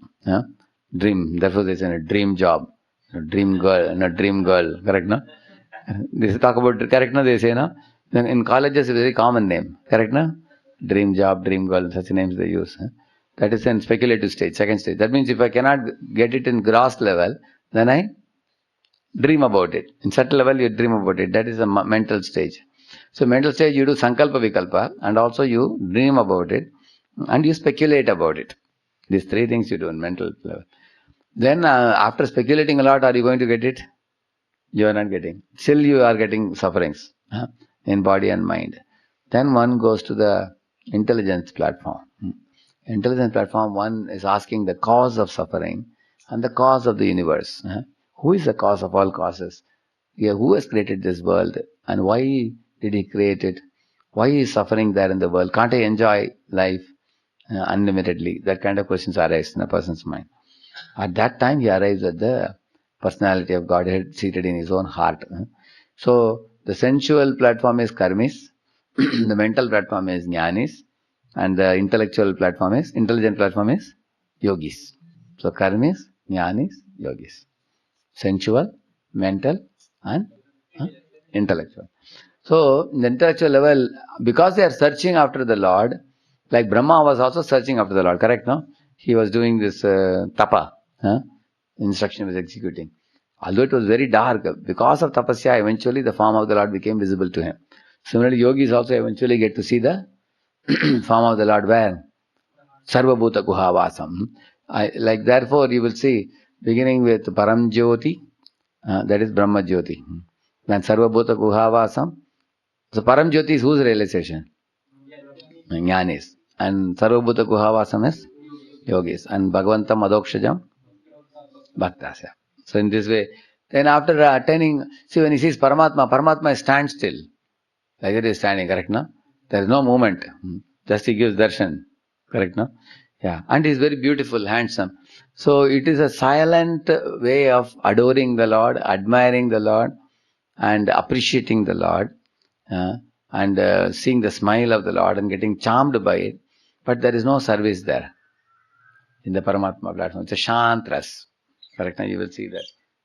Dream. Therefore they say a dream job. A dream girl. Correct, no? They talk about, correct, no? They say, no? Then in colleges it's a very common name. Correct, no? Dream job, dream girl, such names they use. That is in speculative stage, second stage. That means if I cannot get it in gross level, then I dream about it. In subtle level, you dream about it. That is a mental stage. So mental stage, you do sankalpa vikalpa, and also you dream about it, and you speculate about it. These three things you do in mental level. Then after speculating a lot, are you going to get it? You are not getting. Still you are getting sufferings in body and mind. Then one goes to the intelligence platform. Intelligence platform, one is asking the cause of suffering and the cause of the universe. Who is the cause of all causes? Who has created this world and why did he create it? Why is suffering there in the world? Can't I enjoy life unlimitedly? That kind of questions arise in a person's mind. At that time he arrives at the personality of Godhead seated in his own heart. So The sensual platform is karmis, the mental platform is jnanis, and the intelligent platform is yogis. So karmis, jnanis, yogis. Sensual, mental, and intellectual. So, in the intellectual level, because they are searching after the Lord, like Brahma was also searching after the Lord, correct, no? He was doing this tapa, instruction was executing. Although it was very dark, because of tapasya, eventually the form of the Lord became visible to him. Similarly, yogis also eventually get to see the form of the Lord where? Sarva Bhuta Guhavasam. Like therefore, you will see, beginning with Param Jyoti, that is Brahma Jyoti. When Sarva Bhuta Guhavasam, so Param Jyoti is whose realization? Jnanis. And Sarva Bhuta Guhavasam is yogis. And Bhagavantam Adokshajam Bhaktasya. So in this way, then after attaining, see when he sees Paramatma, Paramatma stands still. Like it is standing, correct, no? There is no movement. Just he gives darshan. Correct, no? Yeah. And he is very beautiful, handsome. So it is a silent way of adoring the Lord, admiring the Lord, and appreciating the Lord, and seeing the smile of the Lord and getting charmed by it. But there is no service there in the Paramatma platform. It's a shant ras. Correct, now you will see that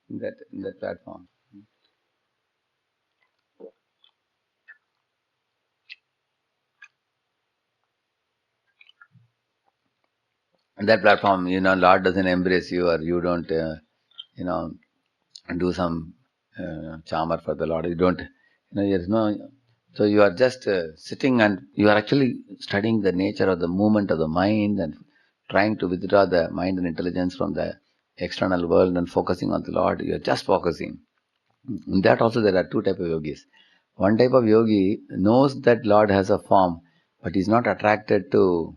in that platform. In that platform, Lord doesn't embrace you, or you don't, do some charmer for the Lord. You don't, there is no. So you are just sitting and you are actually studying the nature of the movement of the mind and trying to withdraw the mind and intelligence from the external world and focusing on the Lord. You are just focusing. In that also there are two types of yogis. One type of yogi knows that Lord has a form, but is not attracted to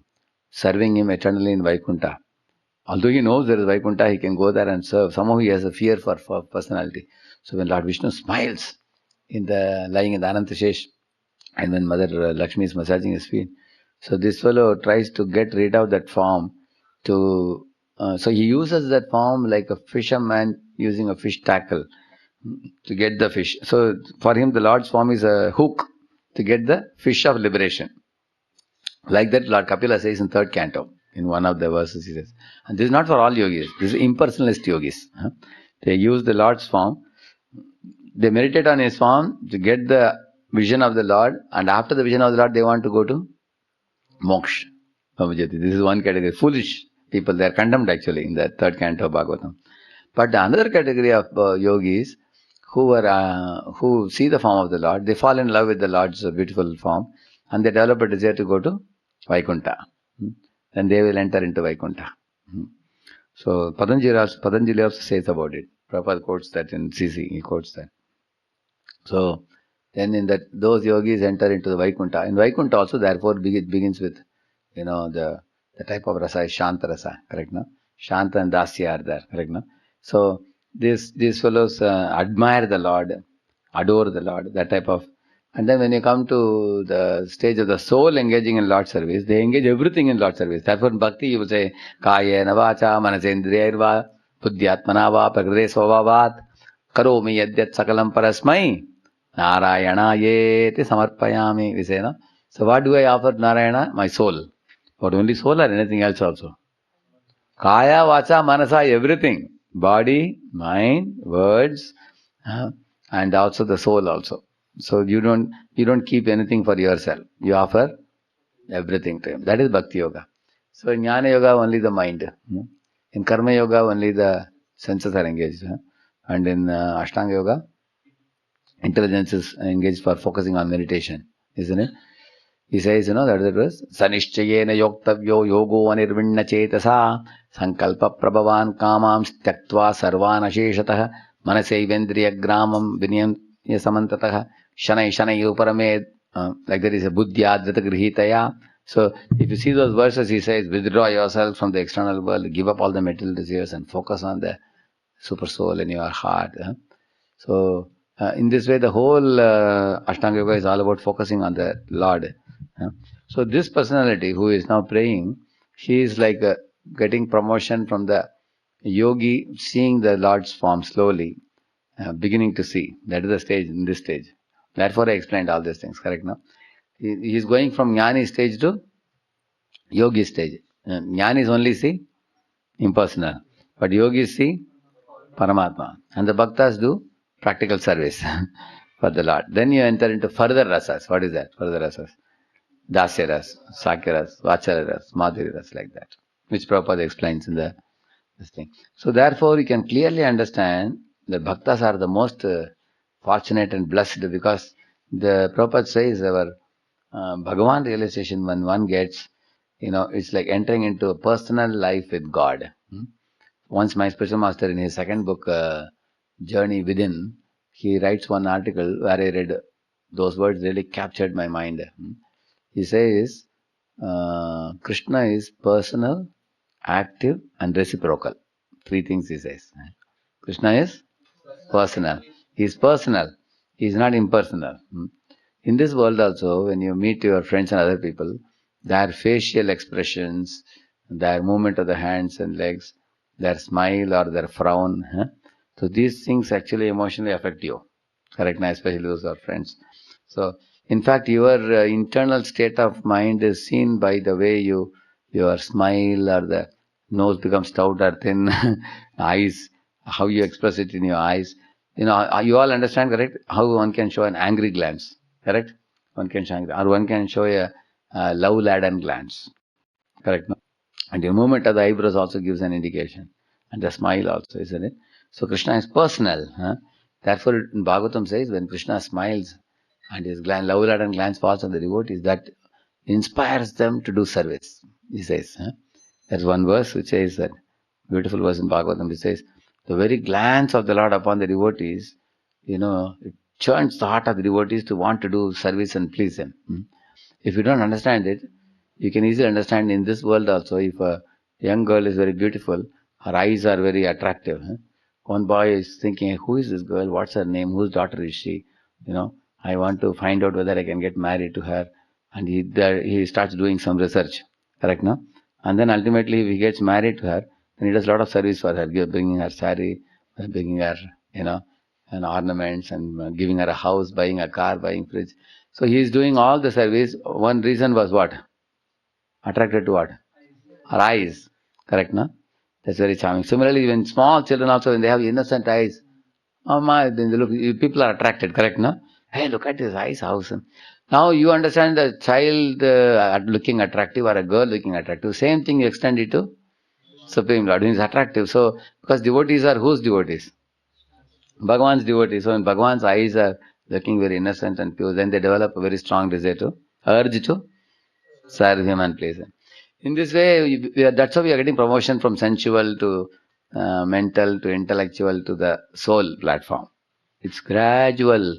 serving him eternally in Vaikuntha. Although he knows there is Vaikuntha, he can go there and serve. Somehow he has a fear for personality. So when Lord Vishnu smiles lying in the Anantashesh, and when Mother Lakshmi is massaging his feet, so this fellow tries to get rid of that form. So he uses that form like a fisherman using a fish tackle to get the fish. So for him, the Lord's form is a hook to get the fish of liberation. Like that, Lord Kapila says in 3rd canto, in one of the verses he says. And this is not for all yogis, this is impersonalist yogis. They use the Lord's form, they meditate on his form to get the vision of the Lord, and after the vision of the Lord, they want to go to moksha. This is one category. Foolish people, they are condemned actually in the 3rd canto of Bhagavatam. But the another category of yogis who see the form of the Lord, they fall in love with the Lord's beautiful form, and they develop a desire to go to Vaikuntha. Then they will enter into Vaikuntha. So Patanjali also says about it. Prabhupada quotes that in CC, he quotes that. So then in that, those yogis enter into the Vaikuntha. In Vaikuntha also, therefore, begins with, the type of rasa is Shanta rasa, correct, no? Shanta and Dasya are there, correct, no? So these fellows admire the Lord, adore the Lord, that type of. And then when you come to the stage of the soul engaging in Lord service, they engage everything in Lord service. Therefore in Bhakti you will say, Kayena vacha manasendriyarva buddhyatmana va prakrite svabhavat karomi yadyat sakalam parasmai narayana samarpayami. We say, no? So what do I offer Narayana? My soul. But only soul or anything else also? Kaya, vacha, manasa, everything. Body, mind, words, and also the soul also. So you don't keep anything for yourself. You offer everything to him. That is Bhakti Yoga. So in Jnana Yoga only the mind. In Karma Yoga only the senses are engaged. And in Ashtanga Yoga, intelligence is engaged for focusing on meditation. Isn't it? He says, that it was Sanishchayena yoktavyo yogo anirvinna chetasa sankalpa prabhavan kamam styaktva sarvan asheshatah manasevendriya gramam vinyam samantatah shanai shanai uparamed. Like there is a buddhya dhrita grihitaya. So if you see those verses, he says, withdraw yourself from the external world, give up all the material desires and focus on the super soul in your heart. So in this way, the whole Ashtanga Yoga is all about focusing on the Lord. So this personality who is now praying, she is like getting promotion from the yogi, seeing the Lord's form slowly, beginning to see. That is the stage, in this stage. Therefore, I explained all these things, correct now? He is going from Jnani stage to Yogi stage. Jnani is only, see, impersonal. But yogis see Paramatma. And the bhaktas do practical service for the Lord. Then you enter into further rasas. What is that? Further rasas. Dasya ras, Sakya ras, Vacharya ras, Madhurya ras, like that. Which Prabhupada explains in this thing. So therefore you can clearly understand that bhaktas are the most fortunate and blessed, because the Prabhupada says our Bhagavan realization, when one gets, it's like entering into a personal life with God. Once my spiritual master, in his second book, Journey Within, he writes one article where I read those words, really captured my mind. He says, Krishna is personal, active, and reciprocal. Three things he says. Krishna is personal. He is personal. He is not impersonal. In this world also, when you meet your friends and other people, their facial expressions, their movement of the hands and legs, their smile or their frown, so these things actually emotionally affect you. Correct? Now, especially those who are friends. So, in fact, your internal state of mind is seen by the way your smile, or the nose becomes stout or thin, eyes, how you express it in your eyes. You all understand, correct? How one can show an angry glance, correct? One can show angry, or one can show a love-laden glance, correct? No? And the movement of the eyebrows also gives an indication, and the smile also, isn't it? So Krishna is personal. Therefore, Bhagavatam says, when Krishna smiles and his love-laden glance falls on the devotees, that inspires them to do service. He says, there's one verse which says that, beautiful verse in Bhagavatam, which says, the very glance of the Lord upon the devotees, it churns the heart of the devotees to want to do service and please him. If you don't understand it, you can easily understand in this world also. If a young girl is very beautiful, her eyes are very attractive. One boy is thinking, who is this girl? What's her name? Whose daughter is she? I want to find out whether I can get married to her. And he starts doing some research. Correct, no? And then ultimately, if he gets married to her, then he does a lot of service for her, bringing her sari, bringing her, and ornaments, and giving her a house, buying a car, buying fridge. So he is doing all the service. One reason was what? Attracted to what? Her eyes. Correct, no? That's very charming. Similarly, when small children also, when they have innocent eyes, oh my, then they look, people are attracted, correct, no? Hey, look at his eyes, house. Now you understand the child looking attractive or a girl looking attractive. Same thing you extend it to Supreme Lord, who is attractive. So, because devotees are whose devotees? Bhagavan's devotees. So, when Bhagavan's eyes are looking very innocent and pure, then they develop a very strong desire to, urge to serve him and please him. In this way, that's how we are getting promotion from sensual to mental to intellectual to the soul platform. It's gradual.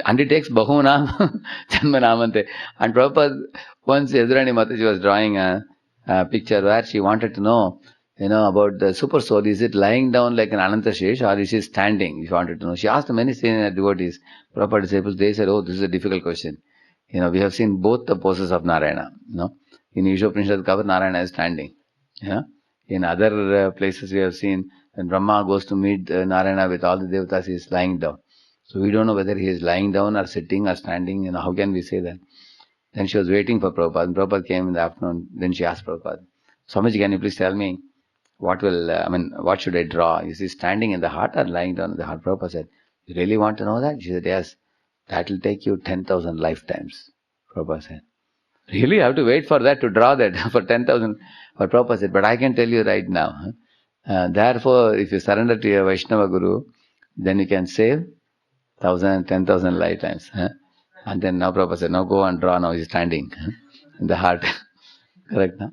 And it takes Bahunam Janmanamante. And Prabhupada, once Yadurani Mataji was drawing a picture where she wanted to know, about the super soul. Is it lying down like an Anantashesh, or is it standing? She wanted to know. She asked many senior devotees, Prabhupada disciples. They said, oh, this is a difficult question. We have seen both the poses of Narayana. In Ishopanishad Kavar, Narayana is standing. In other places we have seen, when Brahma goes to meet Narayana with all the devatas, he is lying down. So we don't know whether he is lying down or sitting or standing. How can we say that? Then she was waiting for Prabhupada. And Prabhupada came in the afternoon. Then she asked Prabhupada, Swamiji, can you please tell me what should I draw? Is he standing in the heart or lying down in the heart? Prabhupada said, you really want to know that? She said, yes. That will take you 10,000 lifetimes. Prabhupada said, really? I have to wait for that to draw that for 10,000? But Prabhupada said, but I can tell you right now. Therefore, if you surrender to your Vaishnava Guru, then you can save 1,000, 10,000 lifetimes. And then now Prabhupada said, now go and draw. Now he's standing in the heart. Correct, no?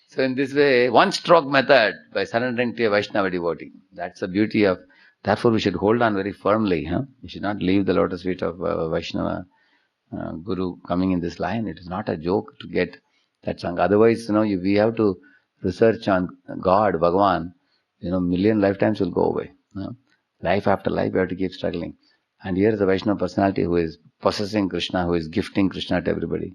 So in this way, one stroke method, by surrendering to a Vaishnava devotee. That's the beauty of, therefore we should hold on very firmly. We should not leave the lotus feet of Vaishnava Guru coming in this line. It is not a joke to get that sangha. Otherwise, we have to research on God, Bhagavan. Million lifetimes will go away. Life after life, we have to keep struggling. And here is a Vaishnava personality who is possessing Krishna, who is gifting Krishna to everybody.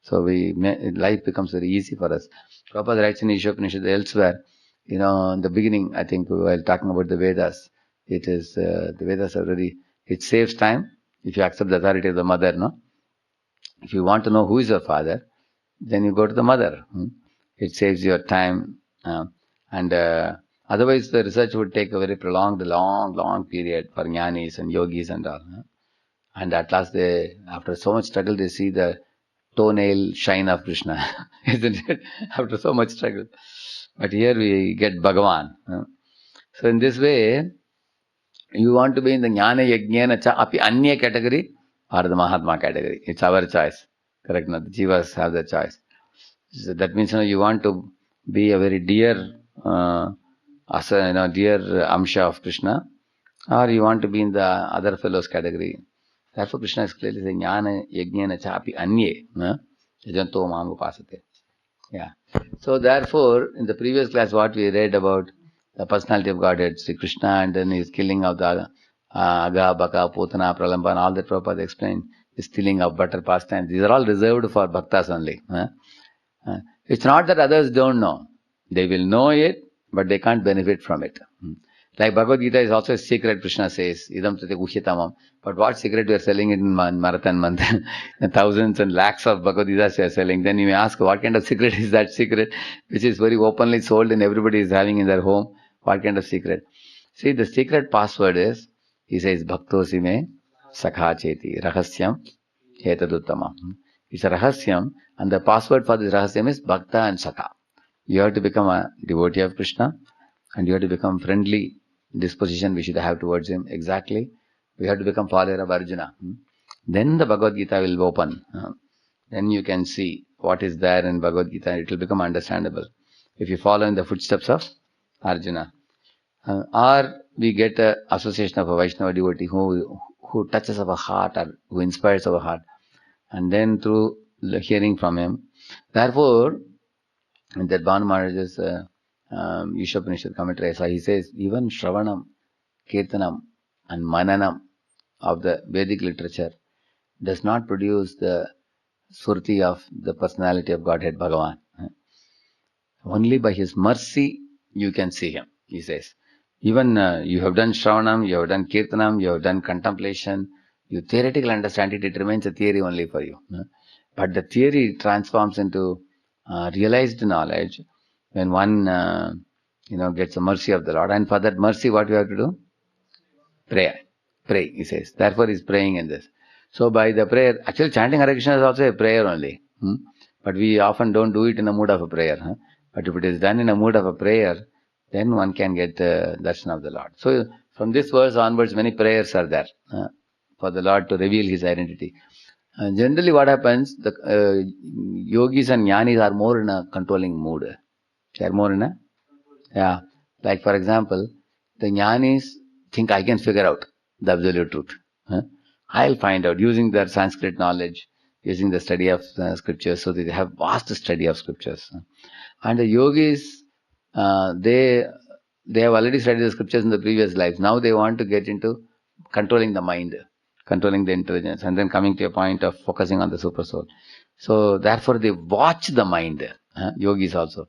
So life becomes very easy for us. Prabhupada writes in Ishopanishad elsewhere, in the beginning, I think while talking about the Vedas, it is, the Vedas are it saves time, If you accept the authority of the mother, no? If you want to know who is your father, then you go to the mother. It saves your time. And otherwise, the research would take a very prolonged, long period for jnanis and yogis and all. And at last, after so much struggle, they see the toenail shine of Krishna, isn't it? After so much struggle. But here we get Bhagavan. So in this way, you want to be in the Jnana Yajnana Cha Api Anya category or the Mahatma category. It's our choice. Correct? No? The Jivas have the choice. So that means you want to be a very dear, dear Amsha of Krishna, or you want to be in the other fellows category. Therefore, Krishna is clearly saying, Jnana Yajnana Cha Api Anye. Yajanto Mam Upasate. Yeah. So therefore, in the previous class, what we read about the personality of Godhead, Sri Krishna, and then his killing of the Aga, Baka, Putana, Pralamba, and all that Prabhupada explained, the stealing of butter pastime. These are all reserved for bhaktas only. It's not that others don't know. They will know it, but they can't benefit from it. Like Bhagavad Gita is also a secret, Krishna says, Idam Tate Guhyatamam. But what secret we are selling it in Marathon month? Thousands and lakhs of Bhagavad Gitas we are selling. Then you may ask, what kind of secret is that secret? Which is very openly sold and everybody is having in their home. What kind of secret? See, the secret password is, he says, Bhaktosi me sakha cheti rahasyam hetaduttamam. It's a rahasyam, and the password for this rahasyam is Bhakta and Sakha. You have to become a devotee of Krishna, and you have to become friendly disposition we should have towards him. Exactly. We have to become follower of Arjuna. Then the Bhagavad Gita will open. Then you can see what is there in Bhagavad Gita. It will become understandable if you follow in the footsteps of Arjuna. Or we get an association of a Vaishnava devotee who touches our heart or who inspires our heart. And then through hearing from him. Therefore, in that Bhanu Maharaj's Yushopanishad commentary, so he says, even Shravanam, Kirtanam and Mananam of the Vedic literature does not produce the surti of the personality of Godhead Bhagavan. Only by his mercy you can see him, he says. Even you have done Shravanam, you have done Kirtanam, you have done contemplation, you theoretically understand it, it remains a theory only for you. But the theory transforms into realized knowledge when one gets the mercy of the Lord. And for that mercy, what you have to do? Pray, he says. Therefore, he's praying in this. So by the prayer, actually chanting Hare Krishna is also a prayer only. But we often don't do it in a mood of a prayer. But if it is done in a mood of a prayer, then one can get the darshan of the Lord. So from this verse onwards, many prayers are there for the Lord to reveal his identity. Generally what happens, the yogis and jnanis are more in a controlling mood. They are more in a, like for example, the jnanis think I can figure out the absolute truth. I'll find out using their Sanskrit knowledge, using the study of scriptures, so that they have vast study of scriptures. And the yogis, they have already studied the scriptures in the previous lives. Now they want to get into controlling the mind, controlling the intelligence, and then coming to a point of focusing on the super soul. So therefore they watch the mind, yogis also.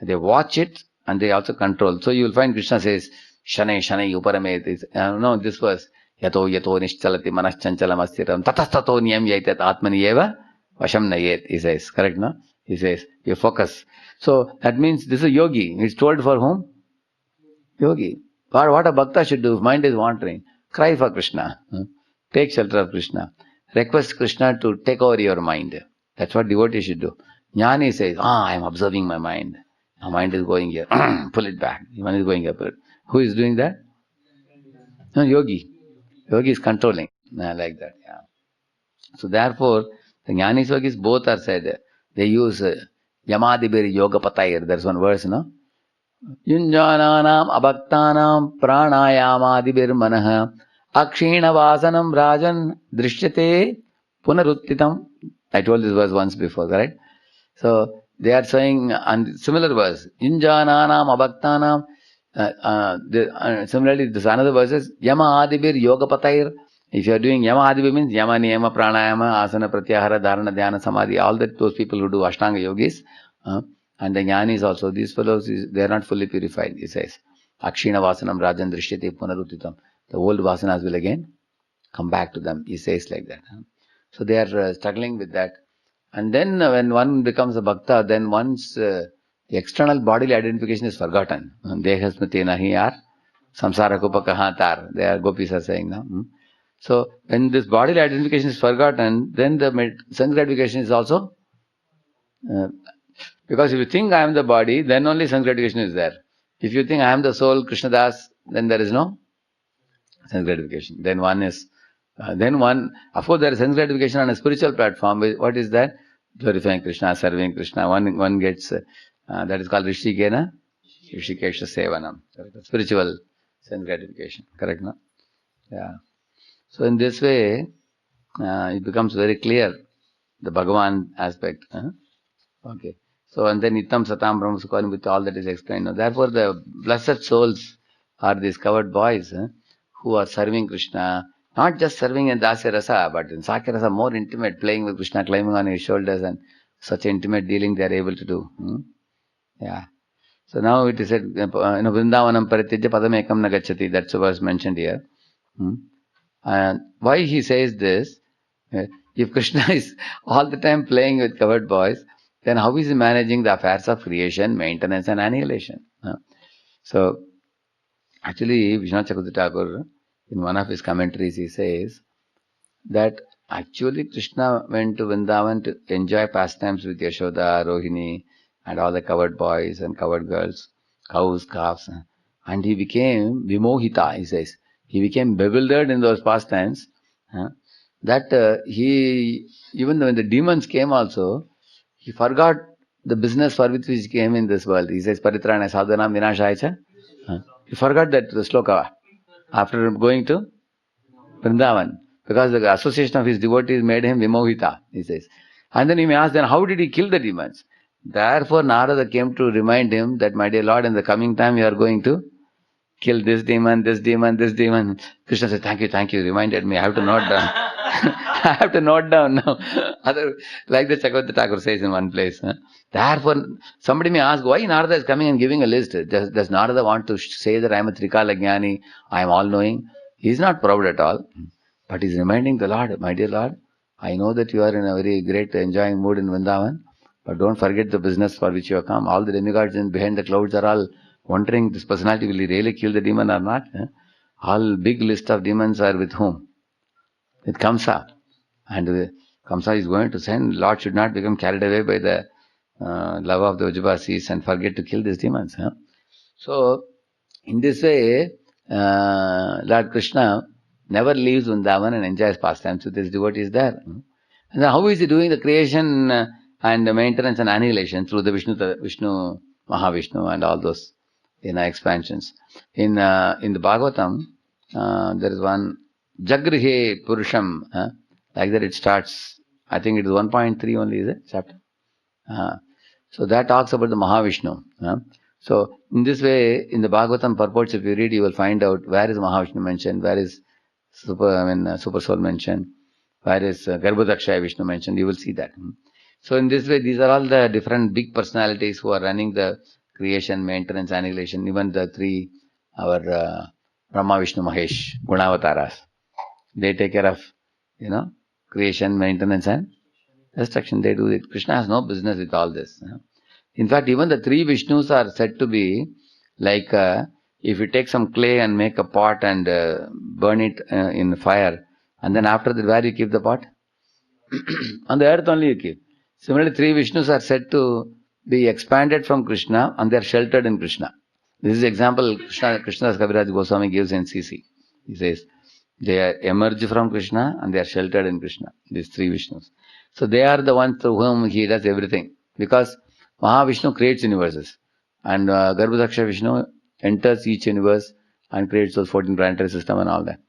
They watch it and they also control. So you will find Krishna says, Shanai uparamet. No, this verse, Yato nishchalati manaschanchalam astiram tatastato niyam yaitat atmani eva vasham nayet, he says. Correct, no? He says, you focus. So that means this is yogi. It's told for whom? Yogi. What a bhakta should do if mind is wandering? Cry for Krishna. Take shelter of Krishna. Request Krishna to take over your mind. That's what devotee should do. Jnani says, I am observing my mind. My mind is going here. Pull it back. One is going here. Who is doing that? No, yogi. Yogi is controlling. Like that. Yeah. So therefore, the jnanis, yogis both are said. They use Yamadibir Yoga Patayir. There's one verse, no? Yunjananam abhaktanam pranayamadibir manaha akshina vasanam rajan drishyate punaruttitam. I told this verse once before, right? So they are saying, and similar verse, Yunjananam abhaktanam. Similarly, this another verse is Yama adibir yoga patayir. If you are doing Yama adibir means Yama niyama pranayama asana pratyahara dharana dhyana samadhi, all that those people who do Ashtanga yogis, and the jnanis also, these fellows, they are not fully purified, he says. Akshina vasanam rajan drishyate punarutitam. The old vasanas will again come back to them. He says like that. So they are struggling with that. And then when one becomes a bhakta, then once the external bodily identification is forgotten. Deha smriti nahi yaar, samsara kupa kahan tar. They are gopis are saying now. So when this bodily identification is forgotten, then the sense gratification is also because if you think I am the body, then only sense gratification is there. If you think I am the soul, Krishna Das, then there is no sense gratification. Then one is, of course there is sense gratification on a spiritual platform. What is that? Glorifying Krishna, serving Krishna. One gets, that is called Rishikena, Rishikesha Sevanam. Spiritual sense gratification. Correct, no? Yeah. So in this way, it becomes very clear, the Bhagavan aspect. Okay. So, and then Nitam Satam Brahma Sukhanim, with all that is explained. Therefore, the blessed souls are these covered boys who are serving Krishna, not just serving in Dasya Rasa, but in Sakya Rasa, more intimate, playing with Krishna, climbing on his shoulders, and such intimate dealing they are able to do. Yeah. So now it is said, Vrindavanam Paritijya Padamekam Nagachati, that's what was mentioned here. And why he says this? If Krishna is all the time playing with covered boys, then how is he managing the affairs of creation, maintenance and annihilation? So, actually, Vishwanath Chakravarti Thakur, in one of his commentaries, he says that actually Krishna went to Vrindavan to enjoy pastimes with Yashoda, Rohini, and all the covered boys and covered girls, cows, calves, and he became vimohita, he says. He became bewildered in those pastimes, that he, even when the demons came also, he forgot the business for which he came in this world. He says, Paritrana sadhanam vinashaya. He forgot that sloka after going to Vrindavan, because the association of his devotees made him vimohita, he says. And then he may ask, then how did he kill the demons? Therefore, Narada came to remind him that, my dear Lord, in the coming time you are going to kill this demon, this demon, this demon. Krishna said, thank you, reminded me, I have to note down. I have to note down now. Like the Chakravarti Thakur says in one place. Therefore, somebody may ask, why Narada is coming and giving a list? Does Narada want to say that I am a Trikala Jnani, I am all-knowing? He is not proud at all. But he is reminding the Lord, my dear Lord, I know that you are in a very great enjoying mood in Vrindavan, but don't forget the business for which you have come. All the demigods behind the clouds are all wondering, this personality, will he really kill the demon or not? All big list of demons are with whom? With Kamsa. And Kamsa is going to send, Lord should not become carried away by the love of the Ujjabasis and forget to kill these demons. So, in this way, Lord Krishna never leaves Vrindavan and enjoys pastimes with his devotees there. And how is he doing the creation and the maintenance and annihilation? Through the Vishnu, Mahavishnu and all those expansions. In the Bhagavatam, there is one Jagrihe Purusham, like that it starts. I think it is 1.3 only, is it? Chapter. So that talks about the Mahavishnu. So in this way, in the Bhagavatam purports, if you read, you will find out where is Mahavishnu mentioned, where is Super Soul mentioned, where is Garbhodakshaya Vishnu mentioned. You will see that. So in this way, these are all the different big personalities who are running the creation, maintenance, annihilation. Even the three, our Brahma, Vishnu, Mahesh, Gunavataras. They take care of, creation, maintenance and destruction. They do it. Krishna has no business with all this. In fact, even the three Vishnus are said to be like, if you take some clay and make a pot and burn it in fire, and then after that, where you keep the pot? On the earth only you keep. Similarly, three Vishnus are said to be expanded from Krishna and they are sheltered in Krishna. This is the example Krishnadas Kaviraj Goswami gives in CC. He says, they are emerged from Krishna and they are sheltered in Krishna. These three Vishnus. So they are the ones through whom he does everything. Because Mahavishnu creates universes. And Garbhodakshaya Vishnu enters each universe and creates those 14 planetary system and all that.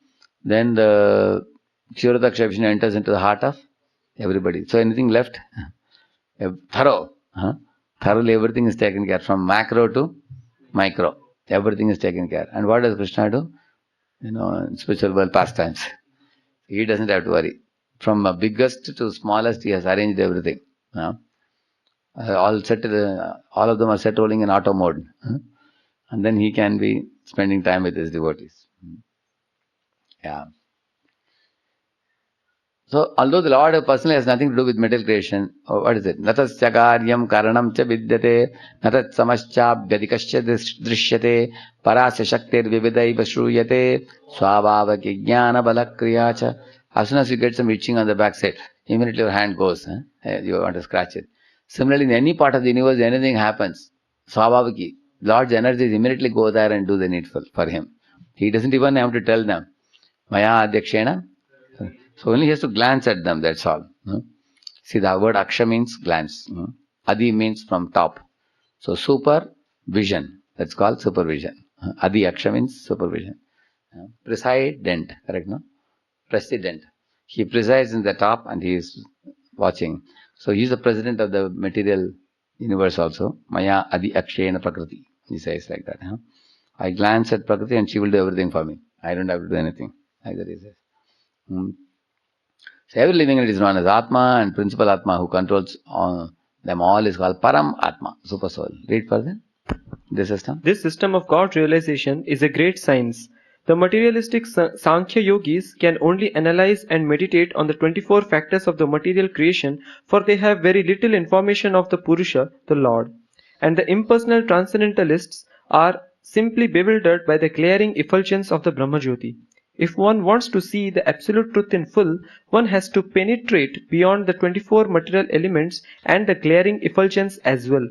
Then the Kshirodaksha Vishnu enters into the heart of everybody. So anything left? Thoroughly everything is taken care, from macro to micro. Everything is taken care. And what does Krishna do? In spiritual world pastimes. He doesn't have to worry. From biggest to smallest, he has arranged everything. All of them are set rolling in auto mode. And then he can be spending time with his devotees. Yeah. So, although the Lord personally has nothing to do with material creation, what is it? Natasya karyam karanam cha vidyate, natat samaschabhyadikasya drishyate, parasya shaktir vividaiva shruyate, swabhavaki jnana balakriya cha. As soon as you get some itching on the backside, immediately your hand goes. You want to scratch it. Similarly, in any part of the universe, anything happens. Swabhavaki, Lord's energies immediately go there and do the needful for him. He doesn't even have to tell them. Maya adhyakshena. So only he has to glance at them, that's all. See, the word aksha means glance. Adi means from top. So supervision, that's called supervision. Adi aksha means supervision. President, correct, no? President. He presides in the top and he is watching. So he is the president of the material universe also. Maya adi akshena prakriti. He says like that. I glance at Prakriti and she will do everything for me. I don't have to do anything. Like that he says. So every living entity is known as Atma, and principal Atma who controls them all is called Param Atma, Super Soul. Read further. This system. This system of God realization is a great science. The materialistic Sankhya yogis can only analyze and meditate on the 24 factors of the material creation, for they have very little information of the Purusha, the Lord. And the impersonal transcendentalists are simply bewildered by the glaring effulgence of the Brahmajyoti. If one wants to see the absolute truth in full, one has to penetrate beyond the 24 material elements and the glaring effulgence as well.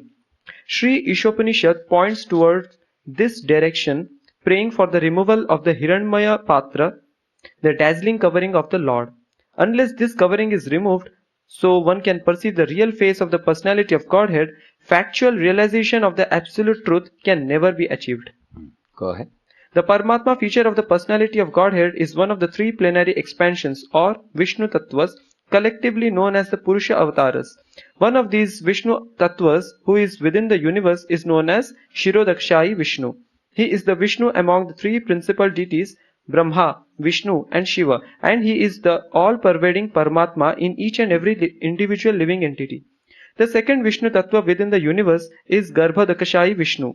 Sri Ishopanishad points toward this direction, praying for the removal of the Hiranmaya Patra, the dazzling covering of the Lord. Unless this covering is removed, so one can perceive the real face of the personality of Godhead, factual realization of the absolute truth can never be achieved. Go ahead. The Paramatma feature of the personality of Godhead is one of the three plenary expansions or Vishnu Tattvas, collectively known as the Purusha Avataras. One of these Vishnu Tattvas, who is within the universe, is known as Shirodakshai Vishnu. He is the Vishnu among the three principal deities, Brahma, Vishnu and Shiva, and he is the all-pervading Paramatma in each and every individual living entity. The second Vishnu Tattva within the universe is Garbhodakashai Vishnu,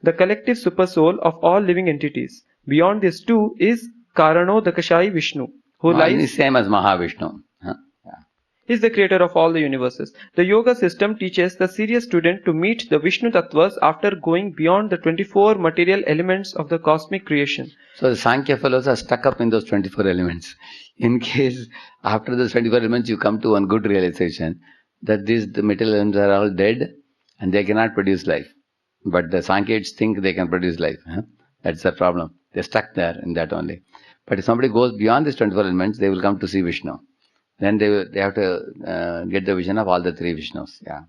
the collective supersoul of all living entities. Beyond these two is Karanodakashai Vishnu, who lies same as Mahavishnu. He is the creator of all the universes. The yoga system teaches the serious student to meet the Vishnu Tattvas after going beyond the 24 material elements of the cosmic creation. So the Sankhya fellows are stuck up in those 24 elements. In case after those 24 elements you come to one good realization that the material elements are all dead and they cannot produce life. But the Sankhyites think they can produce life. That's the problem. They're stuck there in that only. But if somebody goes beyond these 24 elements, they will come to see Vishnu. Then they have to get the vision of all the three Vishnus. Yeah.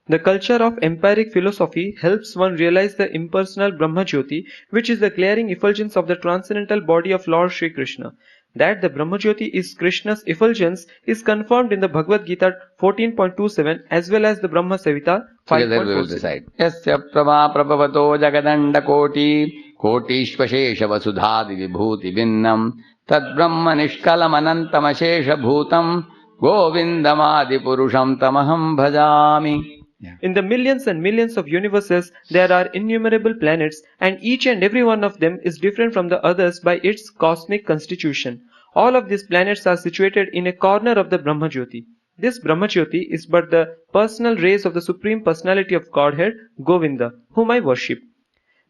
The culture of empiric philosophy helps one realize the impersonal Brahmajyoti, which is the glaring effulgence of the transcendental body of Lord Sri Krishna. That the Brahmajyoti is Krishna's effulgence is confirmed in the Bhagavad Gita 14.27 as well as the Brahma Savita 5.46. Together we will decide. Yasya prabha prabhavato jagadanda koti kotishvashesha vasudhadi vibhuti vinnam tad brahma nishkalam anantam ashesha bhutam govindamadi purusham tamaham bhajami. In the millions and millions of universes, there are innumerable planets, and each and every one of them is different from the others by its cosmic constitution. All of these planets are situated in a corner of the Brahmajyoti. This Brahmajyoti is but the personal rays of the Supreme Personality of Godhead, Govinda, whom I worship.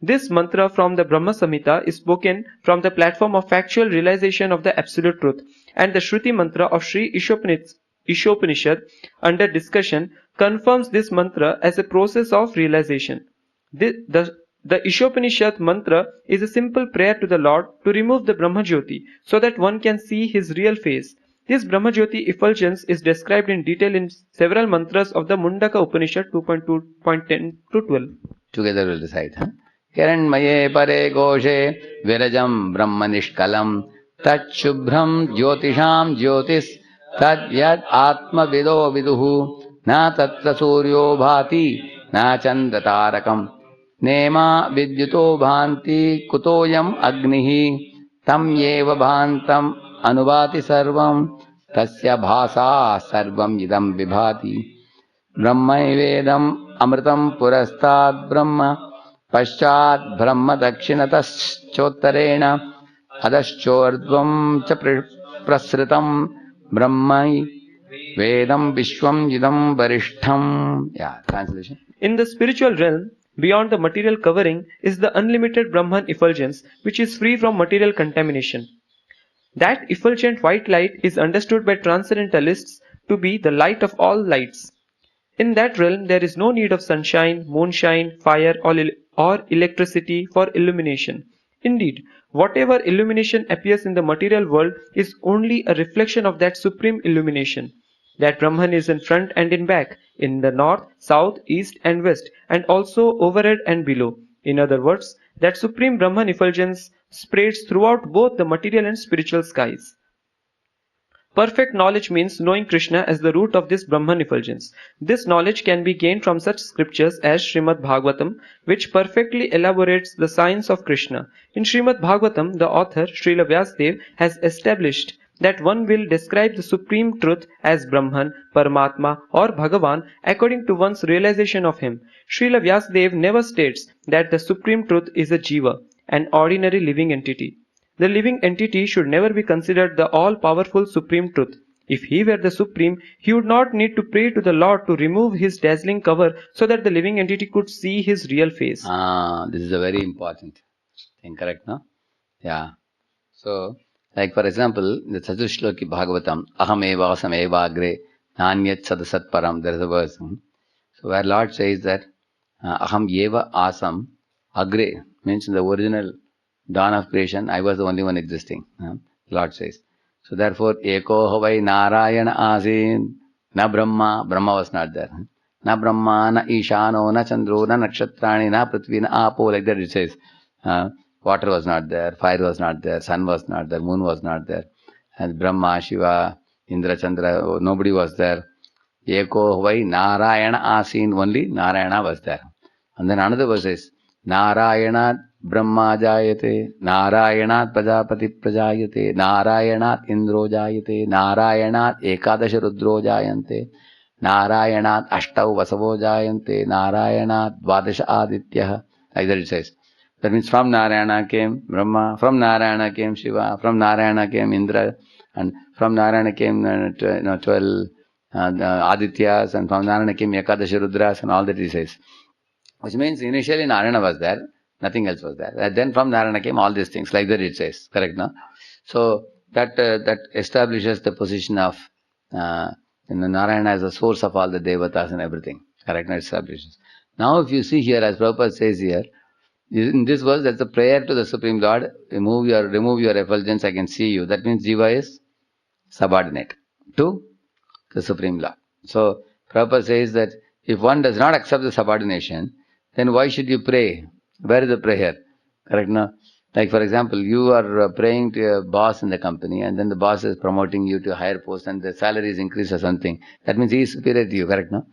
This mantra from the Brahma Samhita is spoken from the platform of factual realization of the Absolute Truth, and the Shruti mantra of Sri Ishopanishad under discussion confirms this mantra as a process of realization. The Ishopanishad mantra is a simple prayer to the Lord to remove the Brahmajyoti so that one can see his real face. This Brahmajyoti effulgence is described in detail in several mantras of the Mundaka Upanishad 2.2.10 to 12. Together we'll decide. Hiranmaye pare goshe virajam brahma nishkalam tat shubhram jyotisham jyotis tad yad atma vido viduhu na tatra suryo bhati na chanda tarakam nema vidyuto bhanti kutoyam agnihi tam yeva bhantam anubhati sarvam tasya bhasa sarvam idam vibhati brahmaivedam amritam purastad brahma पश्चात् ब्रह्म दक्षिणतश्चोत्तरेण अधश्चोर्ध्वं च प्रसृतं Brahmai Vedam Vishwam Idam Varishtham. Yeah, translation. In the spiritual realm, beyond the material covering, is the unlimited Brahman effulgence, which is free from material contamination. That effulgent white light is understood by transcendentalists to be the light of all lights. In that realm, there is no need of sunshine, moonshine, fire, or electricity for illumination. Indeed, whatever illumination appears in the material world is only a reflection of that supreme illumination. That Brahman is in front and in back, in the north, south, east, and west, and also overhead and below. In other words, that supreme Brahman effulgence spreads throughout both the material and spiritual skies. Perfect knowledge means knowing Krishna as the root of this Brahman effulgence. This knowledge can be gained from such scriptures as Srimad Bhagavatam, which perfectly elaborates the science of Krishna. In Srimad Bhagavatam, the author, Srila Vyasadeva, has established that one will describe the supreme truth as Brahman, Paramatma, or Bhagavan according to one's realization of him. Srila Vyasadeva never states that the supreme truth is a jiva, an ordinary living entity. The living entity should never be considered the all-powerful supreme truth. If he were the supreme, he would not need to pray to the Lord to remove his dazzling cover so that the living entity could see his real face. This is a very important thing, correct, no? Yeah. So, like for example, in the Chatushloki Bhagavatam, Aham eva asam eva agre, nanyat sadasat param, there is a verse. So, where Lord says that Aham eva asam agre, means in the original dawn of creation, I was the only one existing. Lord says. So therefore, Eko Havai Narayana Asin, na Brahma, Brahma was not there. Na Brahma, na Ishano, na Chandro, na Nakshatrani, na Prithvi, na Apo, like that it says. Water was not there, fire was not there, sun was not there, moon was not there. And Brahma, Shiva, Indra, Chandra, nobody was there. Eko Havai Narayana Asin, only Narayana was there. And then another verse says, Narayana Brahma jayate, Narayanat Prajapati prajayate, Narayanat Indro jayate, Narayanat Ekadasha Rudro jayante, Narayanat Ashtau Vasavo jayante, Narayanat Dvadasha Aditya. Like that it says. That means from Narayana came Brahma, from Narayana came Shiva, from Narayana came Indra, and from Narayana came 12 Adityas, and from Narayana came Ekadasha Rudras, and all that it says. Which means initially Narayana was there, nothing else was there. And then from Narayana came all these things, like that it says, correct, no? So that establishes the position of Narayana as the source of all the devatas and everything, correct, no? It establishes. Now if you see here, as Prabhupada says here, in this verse, that's a prayer to the Supreme Lord, remove your effulgence, I can see you. That means Jiva is subordinate to the Supreme Lord. So Prabhupada says that if one does not accept the subordination, then why should you pray? Where is the prayer? Correct, no? Like for example, you are praying to your boss in the company, and then the boss is promoting you to a higher post and the salary is increased or something. That means he is superior to you, correct, no?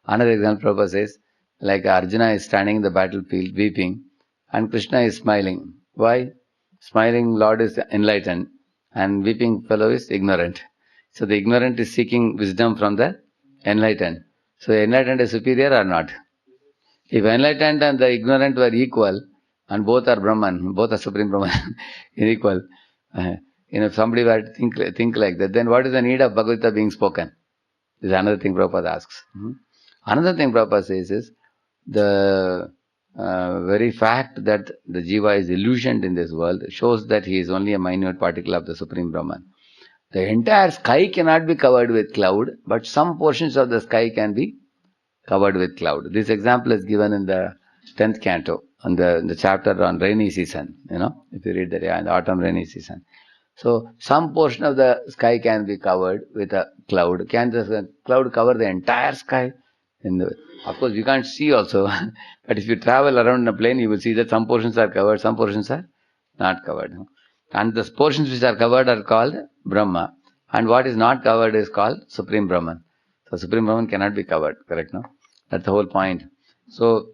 Another example Prabhupada says, like Arjuna is standing in the battlefield weeping and Krishna is smiling. Why? Smiling Lord is enlightened and weeping fellow is ignorant. So the ignorant is seeking wisdom from the enlightened. So the enlightened is superior or not? If enlightened and the ignorant were equal, and both are Brahman, both are Supreme Brahman, equal, if somebody were to think like that, then what is the need of Bhagavad Gita being spoken? This is another thing Prabhupada asks. Another thing Prabhupada says is, the very fact that the Jiva is illusioned in this world shows that he is only a minute particle of the Supreme Brahman. The entire sky cannot be covered with cloud, but some portions of the sky can be covered with cloud. This example is given in the 10th canto, in the chapter on rainy season, if you read that, in the autumn rainy season. So, some portion of the sky can be covered with a cloud. Can the cloud cover the entire sky? Of course, you can't see also, but if you travel around in a plane, you will see that some portions are covered, some portions are not covered. And the portions which are covered are called Brahma, and what is not covered is called Supreme Brahman. So, Supreme Brahman cannot be covered, correct, no? That's the whole point. So,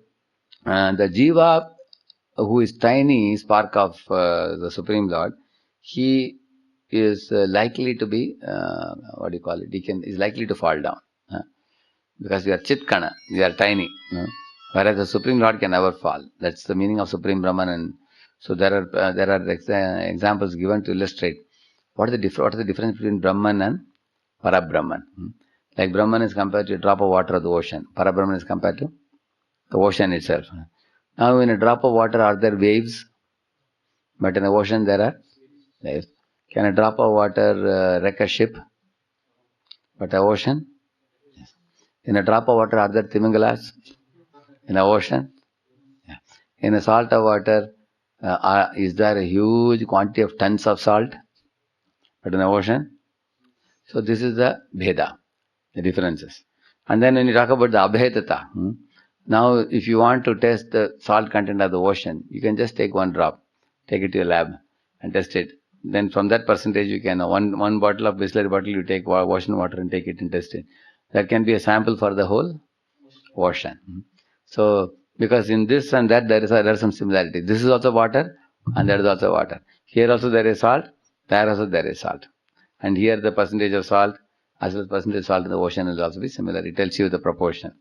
the Jiva, who is tiny spark of the Supreme Lord, he is likely to be, is likely to fall down. Because we are Chitkana, we are tiny. Whereas the Supreme Lord can never fall. That's the meaning of Supreme Brahman. And so there are examples given to illustrate what is the difference between Brahman and Parabrahman. Like Brahman is compared to a drop of water of the ocean. Parabrahman is compared to the ocean itself. Now in a drop of water are there waves? But in the ocean there are waves. Can a drop of water wreck a ship? But the ocean? Yes. In a drop of water are there Timingalas? In the ocean? Yeah. In a salt of water, is there a huge quantity of tons of salt? But in the ocean? So this is the Bheda, the differences. And then when you talk about the Abhetata, now if you want to test the salt content of the ocean, you can just take one drop, take it to your lab and test it. Then from that percentage you can, one bottle of Bisleri bottle, you take ocean water and take it and test it. That can be a sample for the whole ocean. So, because in this and that there is some similarity. This is also water and that is also water. Here also there is salt, there also there is salt. And here the percentage of salt as well as percentage of salt in the ocean will also be similar. It tells you the proportion.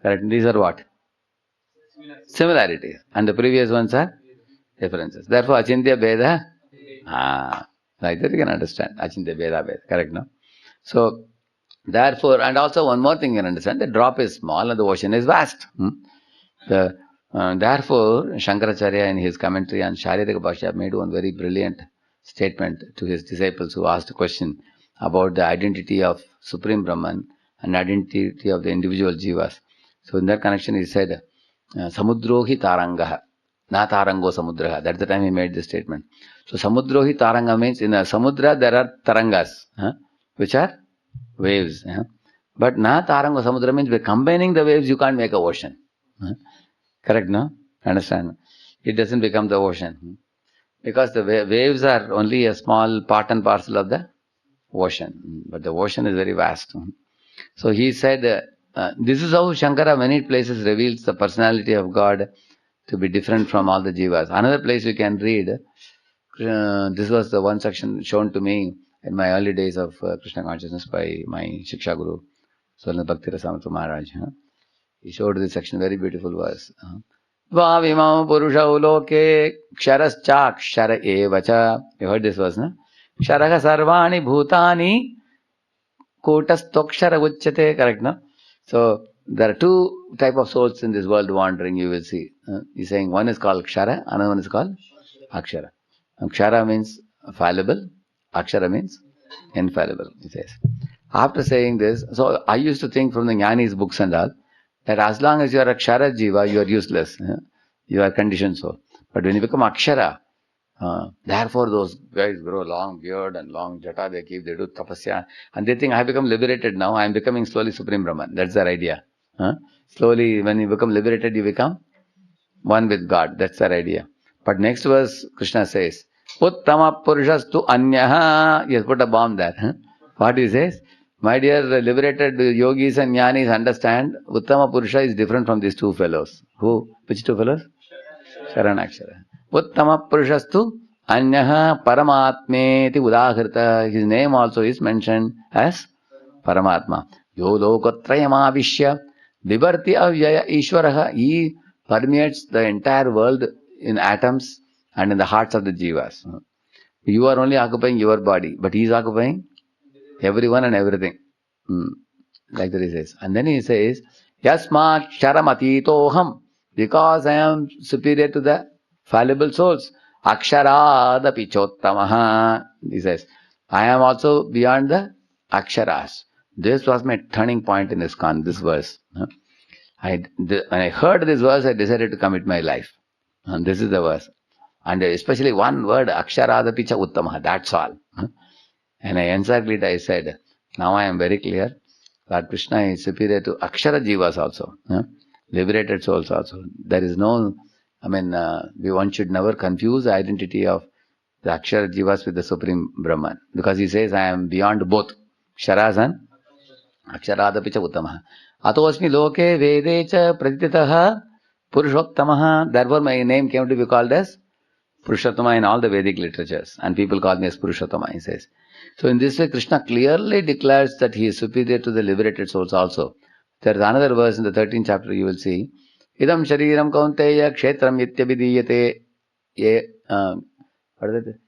Correct? These are what? Similarities. And the previous ones are differences. Therefore, Achintya Bheda. Like that you can understand. Achintya Bheda Bheda. Correct, no? So, therefore, and also one more thing you can understand. The drop is small and the ocean is vast. Therefore, Shankaracharya in his commentary on Sharirika Bhashya made one very brilliant statement to his disciples who asked a question about the identity of Supreme Brahman and identity of the individual jivas. So in that connection he said, Samudrohi Tarangaha, na Tarango Samudraha. That's the time he made this statement. So Samudrohi Taranga means in a Samudra there are Tarangas, which are waves. But na Tarango Samudra means by combining the waves you can't make a ocean. Correct, no? Understand? It doesn't become the ocean. Because the waves are only a small part and parcel of the ocean. But the ocean is very vast. So he said, this is how Shankara many places reveals the personality of God to be different from all the jivas. Another place you can read, this was the one section shown to me in my early days of Krishna consciousness by my Shiksha Guru, Swarna Bhakti Rasamrita Maharaj. He showed this section, very beautiful verse. Vavimam purushau loke ksharascha kshara evacha. You heard this verse, no? Ksharaha sarvani bhutani kotastokshara uchyate. Correct, no? So, there are two type of souls in this world wandering, you will see. He's saying one is called kshara, another one is called akshara. And kshara means fallible, akshara means infallible, he says. After saying this, so I used to think from the Jnani's books and all, that as long as you are a Kshara Jiva, you are useless. You are conditioned soul. But when you become Akshara, therefore those guys grow long beard and long jata, they do tapasya. And they think, I have become liberated now, I am becoming slowly Supreme Brahman. That's their idea. Slowly, when you become liberated, you become one with God. That's their idea. But next verse, Krishna says, Uttama Purushastu Anyaha. He has put a bomb there. What he says? My dear liberated yogis and jnanis, understand, Uttama Purusha is different from these two fellows. Who? Which two fellows? Sharanakshara. Uttama Purushastu Anyaha Paramatmeti Udahrita. His name also is mentioned as Paramatma. Yo Lokotrayamavishya Vivarti Avyaya Ishwaraha. He permeates the entire world in atoms and in the hearts of the jivas. You are only occupying your body, but he is occupying everyone and everything. Like that he says. And then he says, Yasmat Sharamatitoham. Because I am superior to the fallible souls. Aksharada Pichottamaha. He says, I am also beyond the Aksharas. This was my turning point in ISKCON, this verse. When I heard this verse, I decided to commit my life. And this is the verse. And especially one word, Aksharada Picha Uttamaha. That's all. And I answered it, I said, now I am very clear that Krishna is superior to Akshara Jivas also, liberated souls also. There is no, one should never confuse the identity of the Akshara Jivas with the Supreme Brahman. Because he says, I am beyond both Ksharas and Aksharadapicha Uttamaha. Atosmi loke vedecha pratitaha Purushottamaha. Therefore my name came to be called as Purushottama in all the Vedic literatures. And people call me as Purushottama, he says. So in this way, Krishna clearly declares that he is superior to the liberated souls also. There is another verse in the 13th chapter you will see. Idam shariram kaunteya kshetram ityabhidiyate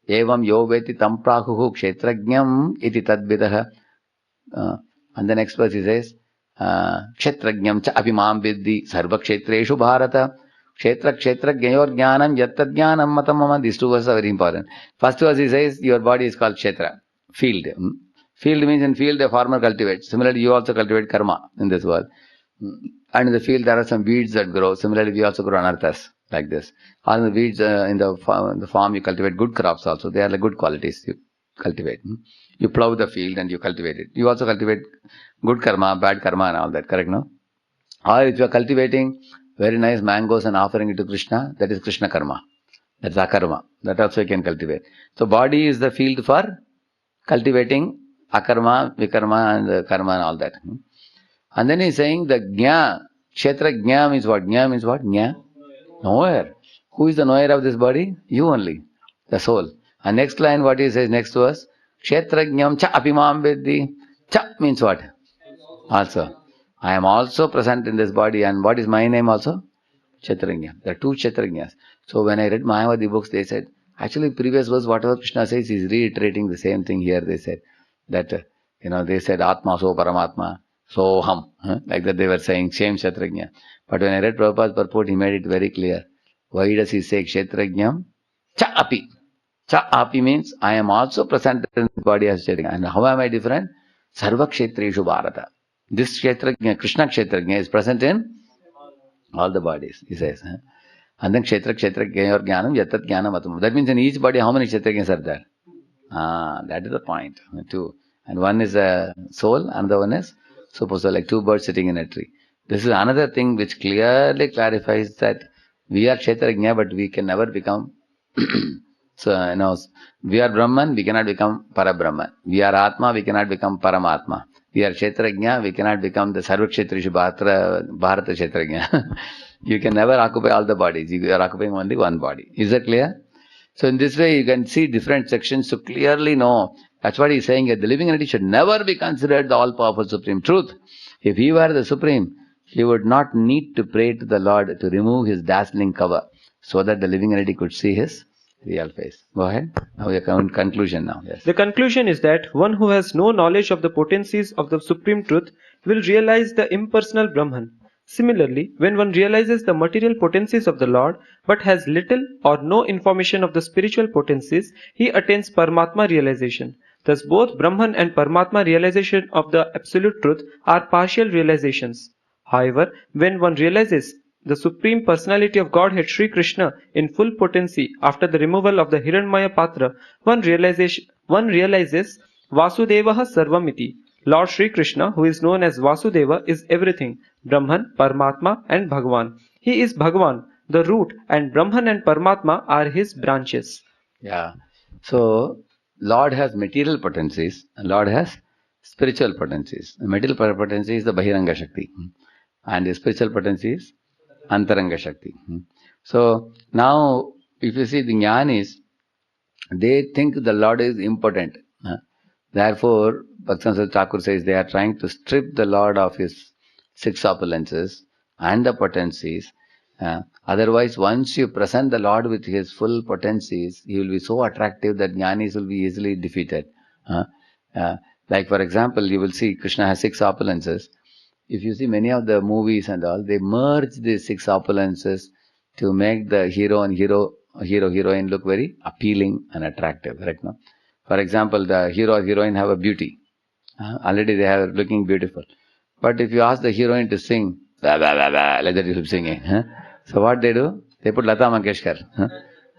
evam yo veti tam prahuhu kshetrajnam iti tadvidaha. And the next verse he says, Kshetrajnam cha apimam viddi sarva kshetreshu bharata. Kshetra kshetrajnayor jnanam yattad jnanam matamama. These two verses are very important. First verse he says, your body is called kshetra, field. Field means in field a farmer cultivates. Similarly, you also cultivate karma in this world. And in the field there are some weeds that grow. Similarly, we also grow anarthas like this. Or in the weeds in the farm you cultivate good crops also. They are like good qualities you cultivate. You plow the field and you cultivate it. You also cultivate good karma, bad karma and all that, correct, no? Or if you are cultivating very nice mangoes and offering it to Krishna, that is Krishna karma. That's akarma. That also you can cultivate. So body is the field for cultivating akarma, vikarma and karma and all that. And then he's saying the jna, kshetra jna means what? Jna means what? Jna? Knower. Who is the knower of this body? You only. The soul. And next line what he says next to us? Kshetrajnam cha apimam veddi. Cha means what? Also. I am also present in this body. And what is my name also? Kshetrajna. There are two Kshetrajnas. So when I read Mayavadi books, they said, actually previous verse, whatever Krishna says, he is reiterating the same thing here. They said that, they said Atma so Paramatma. Soham, like that they were saying, same Kshetrajna. But when I read Prabhupada's purport, he made it very clear. Why does he say Kshetrajnam? Cha api. Cha api means, I am also present in the body as Kshetrajna. And how am I different? Sarva Kshetreshu Bharata. This Kshetrajna, Krishna Kshetrajna is present in all the bodies, he says. And then Kshetra Jnayor Jnanam Yattat Jnanam Atam. That means in each body, how many Kshetrajnas are there? That is the point. Two. And one is a soul, another one is suppose like two birds sitting in a tree. This is another thing which clearly clarifies that we are Kshetrajna, but we can never become. So, we are Brahman, we cannot become Parabrahman. We are Atma, we cannot become Paramatma. We are Kshetrajna, we cannot become the Sarva Kshetreshu Bharata Kshetrajna. You can never occupy all the bodies. You are occupying only one body. Is that clear? So in this way, you can see different sections to clearly know. That's what he's saying. The living entity should never be considered the all-powerful Supreme Truth. If he were the Supreme, he would not need to pray to the Lord to remove his dazzling cover so that the living entity could see his real face. Go ahead. Now we are coming to conclusion now. Yes. The conclusion is that one who has no knowledge of the potencies of the Supreme Truth will realize the impersonal Brahman. Similarly, when one realizes the material potencies of the Lord but has little or no information of the spiritual potencies, he attains Paramatma realization. Thus both Brahman and Paramatma realization of the Absolute Truth are partial realizations. However, when one realizes the Supreme Personality of Godhead Sri Krishna in full potency after the removal of the Hiranyamaya Patra, one realizes Vasudevaha Sarvamiti. Lord Sri Krishna, who is known as Vasudeva, is everything, Brahman, Paramatma and Bhagavan. He is Bhagavan, the root, and Brahman and Paramatma are his branches. Yeah. So, Lord has material potencies, and Lord has spiritual potencies. The material potency is the Bahiranga Shakti, and the spiritual potency is Antaranga Shakti. So, now, if you see the Jnanis, they think the Lord is impotent. Therefore, Bhaktivinoda Thakur says they are trying to strip the Lord of his six opulences and the potencies. Otherwise, once you present the Lord with his full potencies, he will be so attractive that Jnanis will be easily defeated. Like for example, you will see Krishna has six opulences. If you see many of the movies and all, they merge these six opulences to make the hero and heroine look very appealing and attractive, correct? No? For example, the hero or heroine have a beauty. Already they are looking beautiful. But if you ask the heroine to sing, blah, blah, blah, blah, like that you will be singing. So what they do? They put Lata Mangeshkar.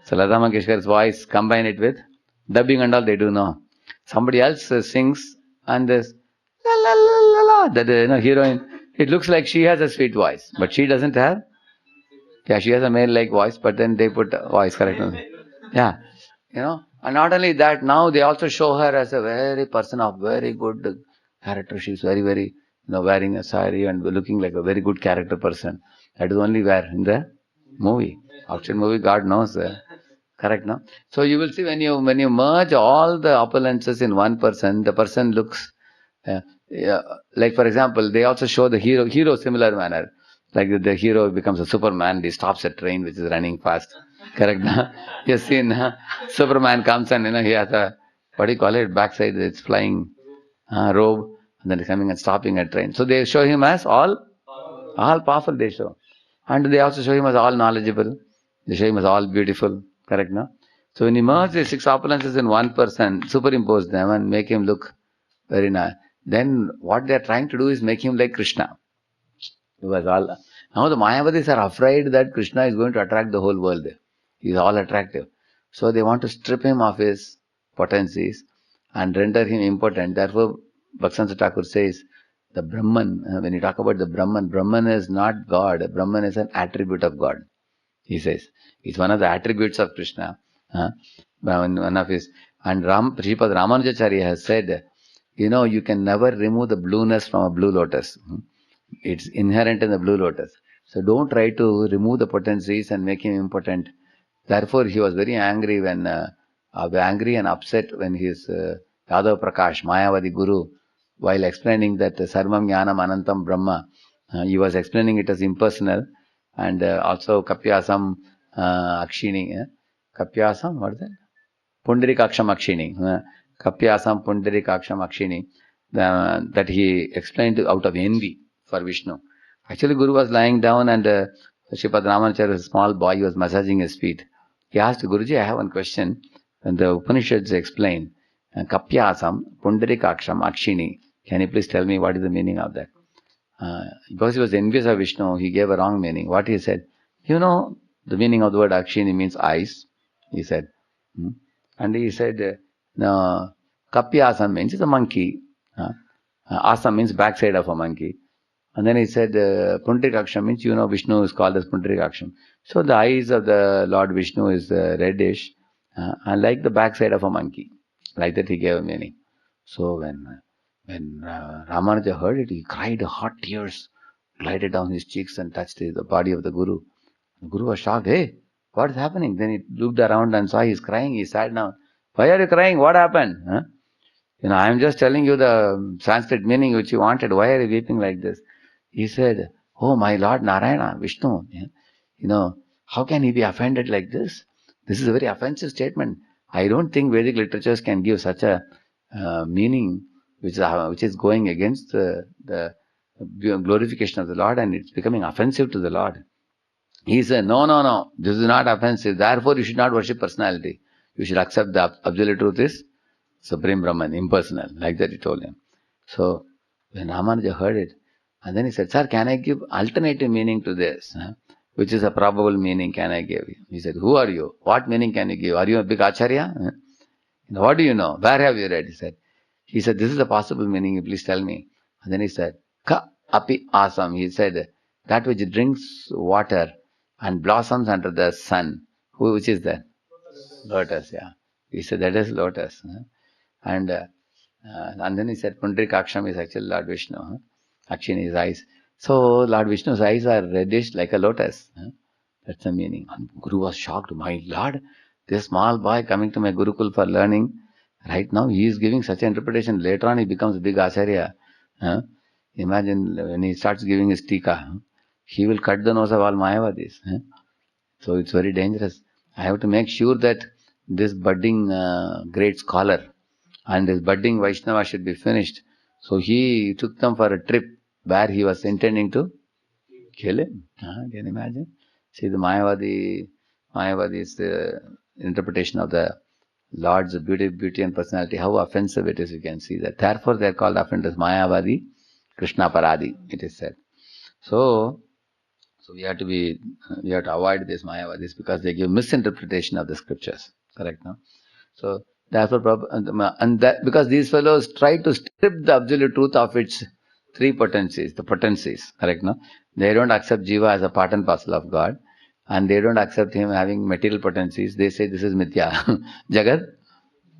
So Lata Mangeshkar's voice, combine it with dubbing and all they do now. Somebody else sings and this la la la la la. That heroine, it looks like she has a sweet voice, but she doesn't have. Yeah, she has a male-like voice, but then they put voice, correct? Yeah, And not only that, now they also show her as a very person of very good character. She's very, very, wearing a sari and looking like a very good character person. That is only where? In the movie. Actual movie, God knows. Correct, no? So you will see when you merge all the opulences in one person, the person looks, like for example, they also show the hero similar manner. Like the hero becomes a Superman, he stops a train which is running fast. Correct, no? You've seen, Superman comes and, he has a, what do you call it, backside, it's flying robe, and then coming and stopping a train. So they show him as all powerful, they show. And they also show him as all knowledgeable. They show him as all beautiful. Correct, no? So when you merge the 6 opulences in one person, superimpose them and make him look very nice, then what they are trying to do is make him like Krishna. It was all. Now the Mayavadis are afraid that Krishna is going to attract the whole world. He is all attractive. So they want to strip him of his potencies and render him impotent. Therefore, Bhaktivinoda Thakur says, the Brahman, when you talk about the Brahman is not God. Brahman is an attribute of God. He says, it's one of the attributes of Krishna. One of his, and Sripad Ramanujacharya has said, you can never remove the blueness from a blue lotus. It's inherent in the blue lotus. So don't try to remove the potencies and make him impotent. Therefore, he was very angry angry and upset when his Yadav Prakash, Mayavadi Guru, while explaining that Sarvam Jnanam Anantam Brahma, he was explaining it as impersonal, and also Kapyasam Akshini. Kapyasam, what is that? Pundarikaksham Akshini. Kapyasam Pundarikaksham Akshini. That he explained out of envy for Vishnu. Actually, Guru was lying down and Sripad Ramanujacharya was a small boy, he was massaging his feet. He asked, Guruji, I have one question. And the Upanishads explain, Kapyasam Pundarikaksham Akshini. Can you please tell me what is the meaning of that? Because he was envious of Vishnu, he gave a wrong meaning. What he said, the meaning of the word Akshini means eyes, he said. And he said, no, Kapyasam means it's a monkey. Asam means backside of a monkey. And then he said, Pundarikaksham means, Vishnu is called as Pundarikaksham. So the eyes of the Lord Vishnu is reddish, and like the backside of a monkey. Like that he gave a meaning. So when Ramanuja heard it, he cried hot tears, glided down his cheeks and touched the body of the Guru. The Guru was shocked. Hey, what is happening? Then he looked around and saw he's crying. He sat down. Why are you crying? What happened? I am just telling you the Sanskrit meaning which you wanted. Why are you weeping like this? He said, oh, my Lord Narayana, Vishnu, how can he be offended like this? This is a very offensive statement. I don't think Vedic literatures can give such a meaning which is going against the glorification of the Lord, and it's becoming offensive to the Lord. He said, no, this is not offensive. Therefore, you should not worship personality. You should accept the absolute truth is Supreme Brahman, impersonal. Like that he told him. So, when Ramanuja heard it, and then he said, sir, can I give alternative meaning to this? Which is a probable meaning can I give you? He said, who are you? What meaning can you give? Are you a big acharya? What do you know? Where have you read? He said, this is a possible meaning, please tell me. And then he said, Ka api asam. He said, that which drinks water and blossoms under the sun. Which is that? Lotus, yeah. He said, that is lotus. And then he said, Pundarikaksham is actually Lord Vishnu. Akshini is eyes. So Lord Vishnu's eyes are reddish like a lotus. That's the meaning. And Guru was shocked. My Lord, this small boy coming to my Gurukul for learning, right now he is giving such an interpretation. Later on he becomes a big acharya. Imagine when he starts giving his tika, he will cut the nose of all Mayavadis. So it's very dangerous. I have to make sure that this budding great scholar and this budding Vaishnava should be finished. So he took them for a trip where he was intending to kill him. Can you imagine? See the Mayavadi's interpretation of the Lord's beauty and personality, how offensive it is, you can see that. Therefore they are called often as Mayavadi, Krishna Paradi, it is said. So we have to avoid these Mayavadis because they give misinterpretation of the scriptures. Correct, no? So therefore, because these fellows try to strip the absolute truth of its three potencies, the potencies, correct, no? They don't accept Jiva as a part and parcel of God, and they don't accept him having material potencies. They say this is Mithya. Jagat,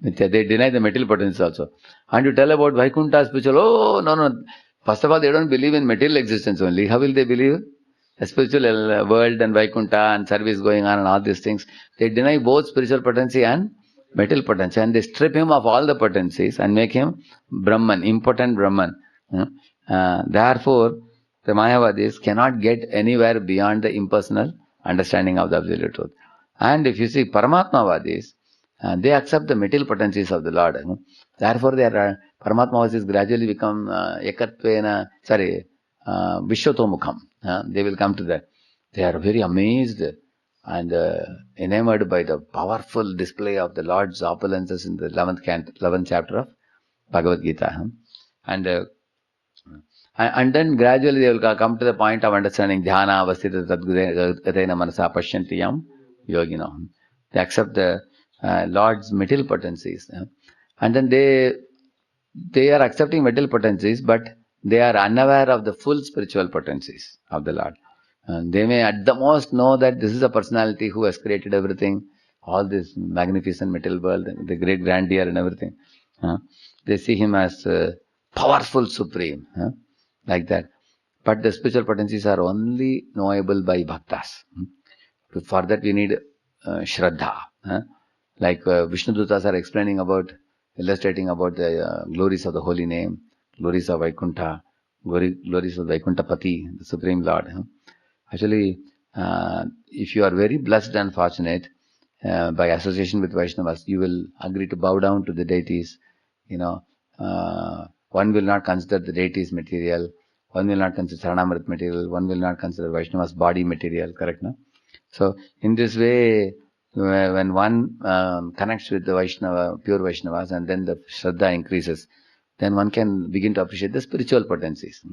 Mithya. They deny the material potencies also. And you tell about Vaikuntha spiritual, oh, no. First of all, they don't believe in material existence only. How will they believe? A spiritual world and Vaikuntha and service going on and all these things. They deny both spiritual potency and material potency, and they strip him of all the potencies and make him Brahman, impotent Brahman. Therefore, the Mayavadis cannot get anywhere beyond the impersonal understanding of the absolute truth. And if you see Paramatmavadis, they accept the material potencies of the Lord. Therefore, Paramatma is gradually become Ekatvena, Vishwatomukham. They will come to that. They are very amazed and enamored by the powerful display of the Lord's opulences in the 11th chapter of Bhagavad Gita. And then gradually they will come to the point of understanding dhyana avastita tadgataina manasa pashyantiyam yogino. They accept the Lord's material potencies. And then they are accepting material potencies, but they are unaware of the full spiritual potencies of the Lord. And they may at the most know that this is a personality who has created everything, all this magnificent material world, the great grandeur and everything. They see him as powerful supreme, like that. But the spiritual potencies are only knowable by bhaktas. For that we need shraddha. Like Vishnu Dutas are explaining about, illustrating about the glories of the holy name, glories of Vaikuntha, glories of Vaikuntapati, the Supreme Lord. Actually, if you are very blessed and fortunate by association with Vaishnavas, you will agree to bow down to the deities. One will not consider the deities material. One will not consider Saranamrit material. One will not consider Vaishnava's body material. Correct, no? So, in this way, when one connects with the Vaishnava, pure Vaishnavas, and then the Shraddha increases, then one can begin to appreciate the spiritual potencies.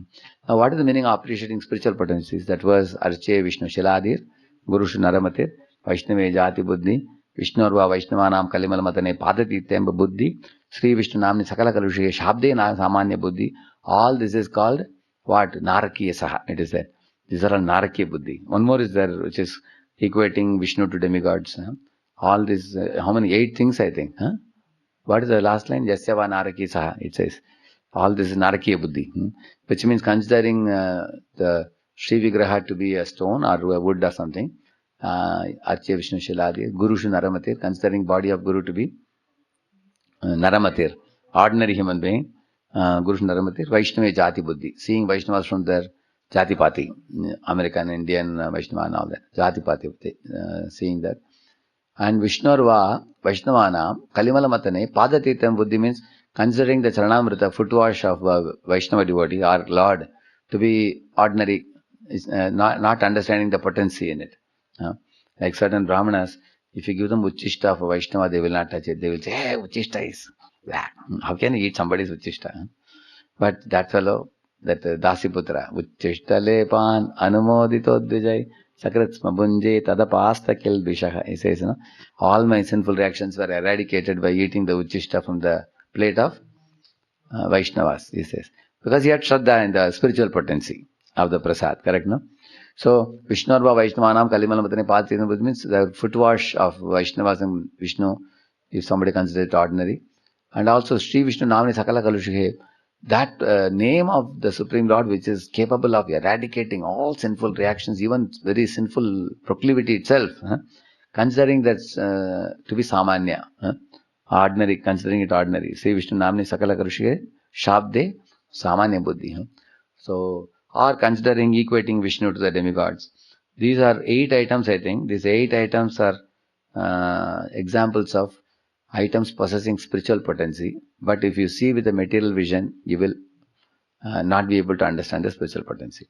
Now, what is the meaning of appreciating spiritual potencies? That was Arche Vishnu Shiladir, Gurushu Naramatir, Vaishnave Jati Buddhi, Vishnurva Vaishnavanam Kalimalmatane Padati Temba Buddhi, Sri Vishnu Namni Sakala Kalushe Shabde Na Samanya Buddhi. All this is called what? Narakiya Saha. It is there. These are all Narakiya Buddhi. One more is there, which is equating Vishnu to demigods. All this, how many? 8 things, I think. What is the last line? Jasyava Naraki Saha, it says. All this is Narakiya Buddhi. Which means considering the Sri Vigraha to be a stone or a wood or something. Arche Vishnu Shiladi, Gurushu Naramatir, considering body of Guru to be Naramatir, ordinary human being. Gurushu Naramatir, Vaishnava Jati Buddhi, seeing Vaishnavas from their Jati Pati, American, Indian, Vaishnava and all that. Jati Pati, seeing that. And Vishnurva, Vaishnavana, Kalimala Matane, Padatitam Buddhi means considering the Charanamrita, footwash of Vaishnava devotee or Lord to be ordinary, not understanding the potency in it. Like certain Brahmanas, if you give them Uchishta of a Vaishnava, they will not touch it. They will say, hey, Uchishta is black. How can you eat somebody's Uchishta? But that fellow, that Dasiputra, Uchishta lepan anumodito dvijay sakratsma bunje tadapasta kil bishaha. He says, all my sinful reactions were eradicated by eating the Uchishta from the plate of Vaishnavas, he says. Because he had Shraddha in the spiritual potency of the prasad, correct, no? So, Vishnurva Vaishnavanam Kalimalam Padatitam means the footwash of Vaishnavas and Vishnu, if somebody considers it ordinary. And also, Sri Vishnu Namani Sakala Kalushihe, that name of the Supreme Lord which is capable of eradicating all sinful reactions, even very sinful proclivity itself, considering that to be Samanya, ordinary, considering it ordinary. Sri Vishnu Namani Sakala Kalushihe, Shabde Samanya Buddhi. So, or considering equating Vishnu to the demigods. These are 8 items, I think. These 8 items are examples of items possessing spiritual potency. But if you see with a material vision, you will not be able to understand the spiritual potency.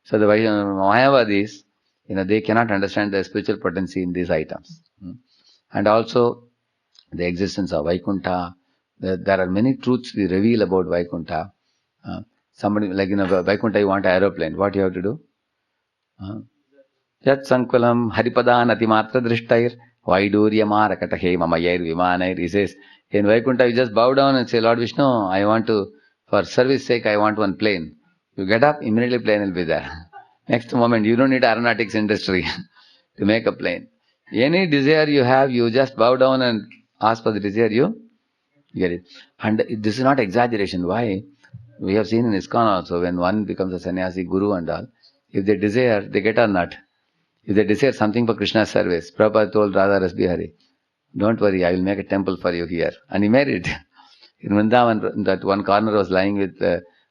So the Mayavadis, they cannot understand the spiritual potency in these items. And also the existence of Vaikuntha. There are many truths we reveal about Vaikuntha. Somebody, like Vaikuntha, you want an aeroplane. What you have to do? Yat Sankulam Haripadan Atimatra Drishtair Vaidurya Marakatahe Mamayir Vimanair. He says, in Vaikuntha, you just bow down and say, Lord Vishnu, I want to, for service sake, I want one plane. You get up, immediately plane will be there. Next moment, you don't need aeronautics industry to make a plane. Any desire you have, you just bow down and ask for the desire, you get it. And this is not exaggeration. Why? We have seen in ISKCON also, when one becomes a sannyasi, guru and all, if they desire, they get or not. If they desire something for Krishna's service, Prabhupada told Radha Rasbihari, don't worry, I will make a temple for you here. And he made it. In Vrindavan, that one corner was lying with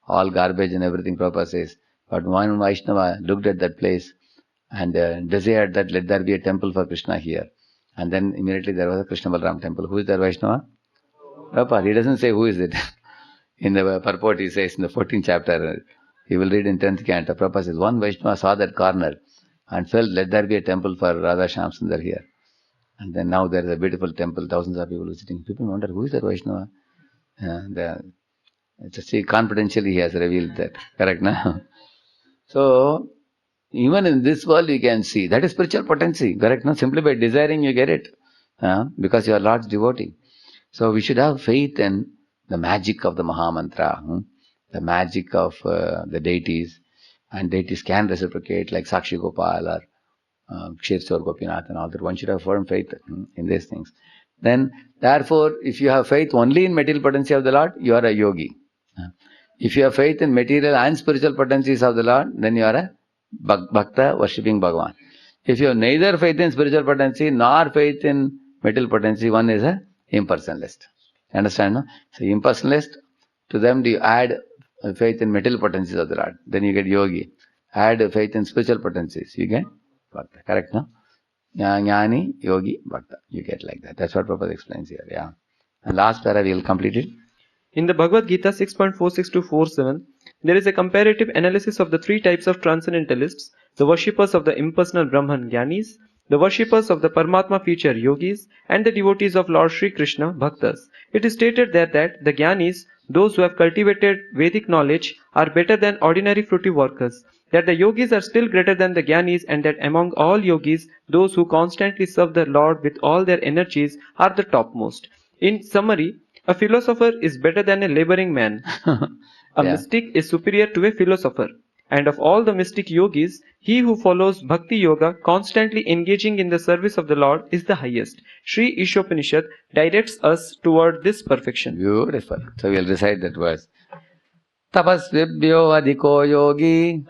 all garbage and everything, Prabhupada says. But one Vaishnava looked at that place and desired that let there be a temple for Krishna here. And then immediately there was a Krishna Balaram temple. Who is that Vaishnava? Prabhupada. He doesn't say who is it. In the purport, he says in the 14th chapter, he will read in 10th canto. Prabhupada says, one Vaishnava saw that corner and felt, let there be a temple for Radha Shyam Sundar here. And then now there is a beautiful temple, thousands of people visiting. People wonder, who is that Vaishnava? See, confidentially he has revealed that. Correct, na? So, even in this world you can see, that is spiritual potency. Correct, na? Simply by desiring you get it. Because you are Lord's devotee. So we should have faith in the magic of the Maha Mantra, the magic of the deities, and deities can reciprocate like Sakshi Gopal or Kshirchor Gopinath and all that. One should have firm faith in these things. Then, therefore, if you have faith only in material potency of the Lord, you are a yogi. If you have faith in material and spiritual potencies of the Lord, then you are a bhakta worshipping Bhagavan. If you have neither faith in spiritual potency nor faith in material potency, one is a impersonalist. Understand, no? So impersonalist, to them you add faith in material potencies of the Lord, then you get yogi. Add faith in spiritual potencies, you get bhakta. Correct, no? Jnani, yogi, bhakta. You get like that. That's what Prabhupada explains here. Yeah. And last para we will complete it. In the Bhagavad Gita 6.46 to 47, there is a comparative analysis of the three types of transcendentalists: the worshippers of the impersonal Brahman, Jnanis; the worshippers of the Paramatma feature, Yogis; and the devotees of Lord Sri Krishna, Bhaktas. It is stated there that the Jnanis, those who have cultivated Vedic knowledge, are better than ordinary fruity workers, that the Yogis are still greater than the Jnanis, and that among all Yogis, those who constantly serve the Lord with all their energies are the topmost. In summary, a philosopher is better than a laboring man. A mystic is superior to a philosopher. And of all the mystic yogis, he who follows Bhakti Yoga, constantly engaging in the service of the Lord, is the highest. Sri Ishopanishad directs us toward this perfection. Beautiful. So we will recite that verse. Tapasvibhyo adhiko yogi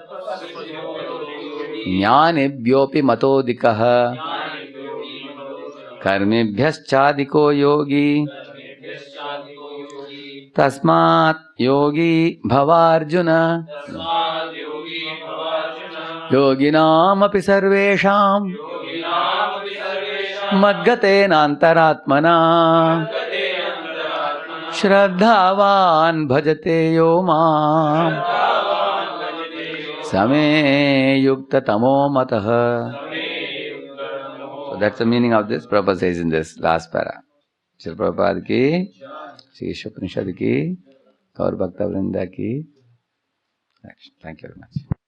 jnanibhyopi matodikaha karmibhyaschadhiko yogi tasmat yogi bhavarjuna yoginam api sarvesham madgatena antaratmana Shraddhavan bhajate yo mam Same yukta tamo mataha. So that's the meaning of this. Prabhupada says in this last para. Srila Prabhupada ki, Sri Ishopanishad ki, Gaur Bhakta Vrinda ki. Thank you very much.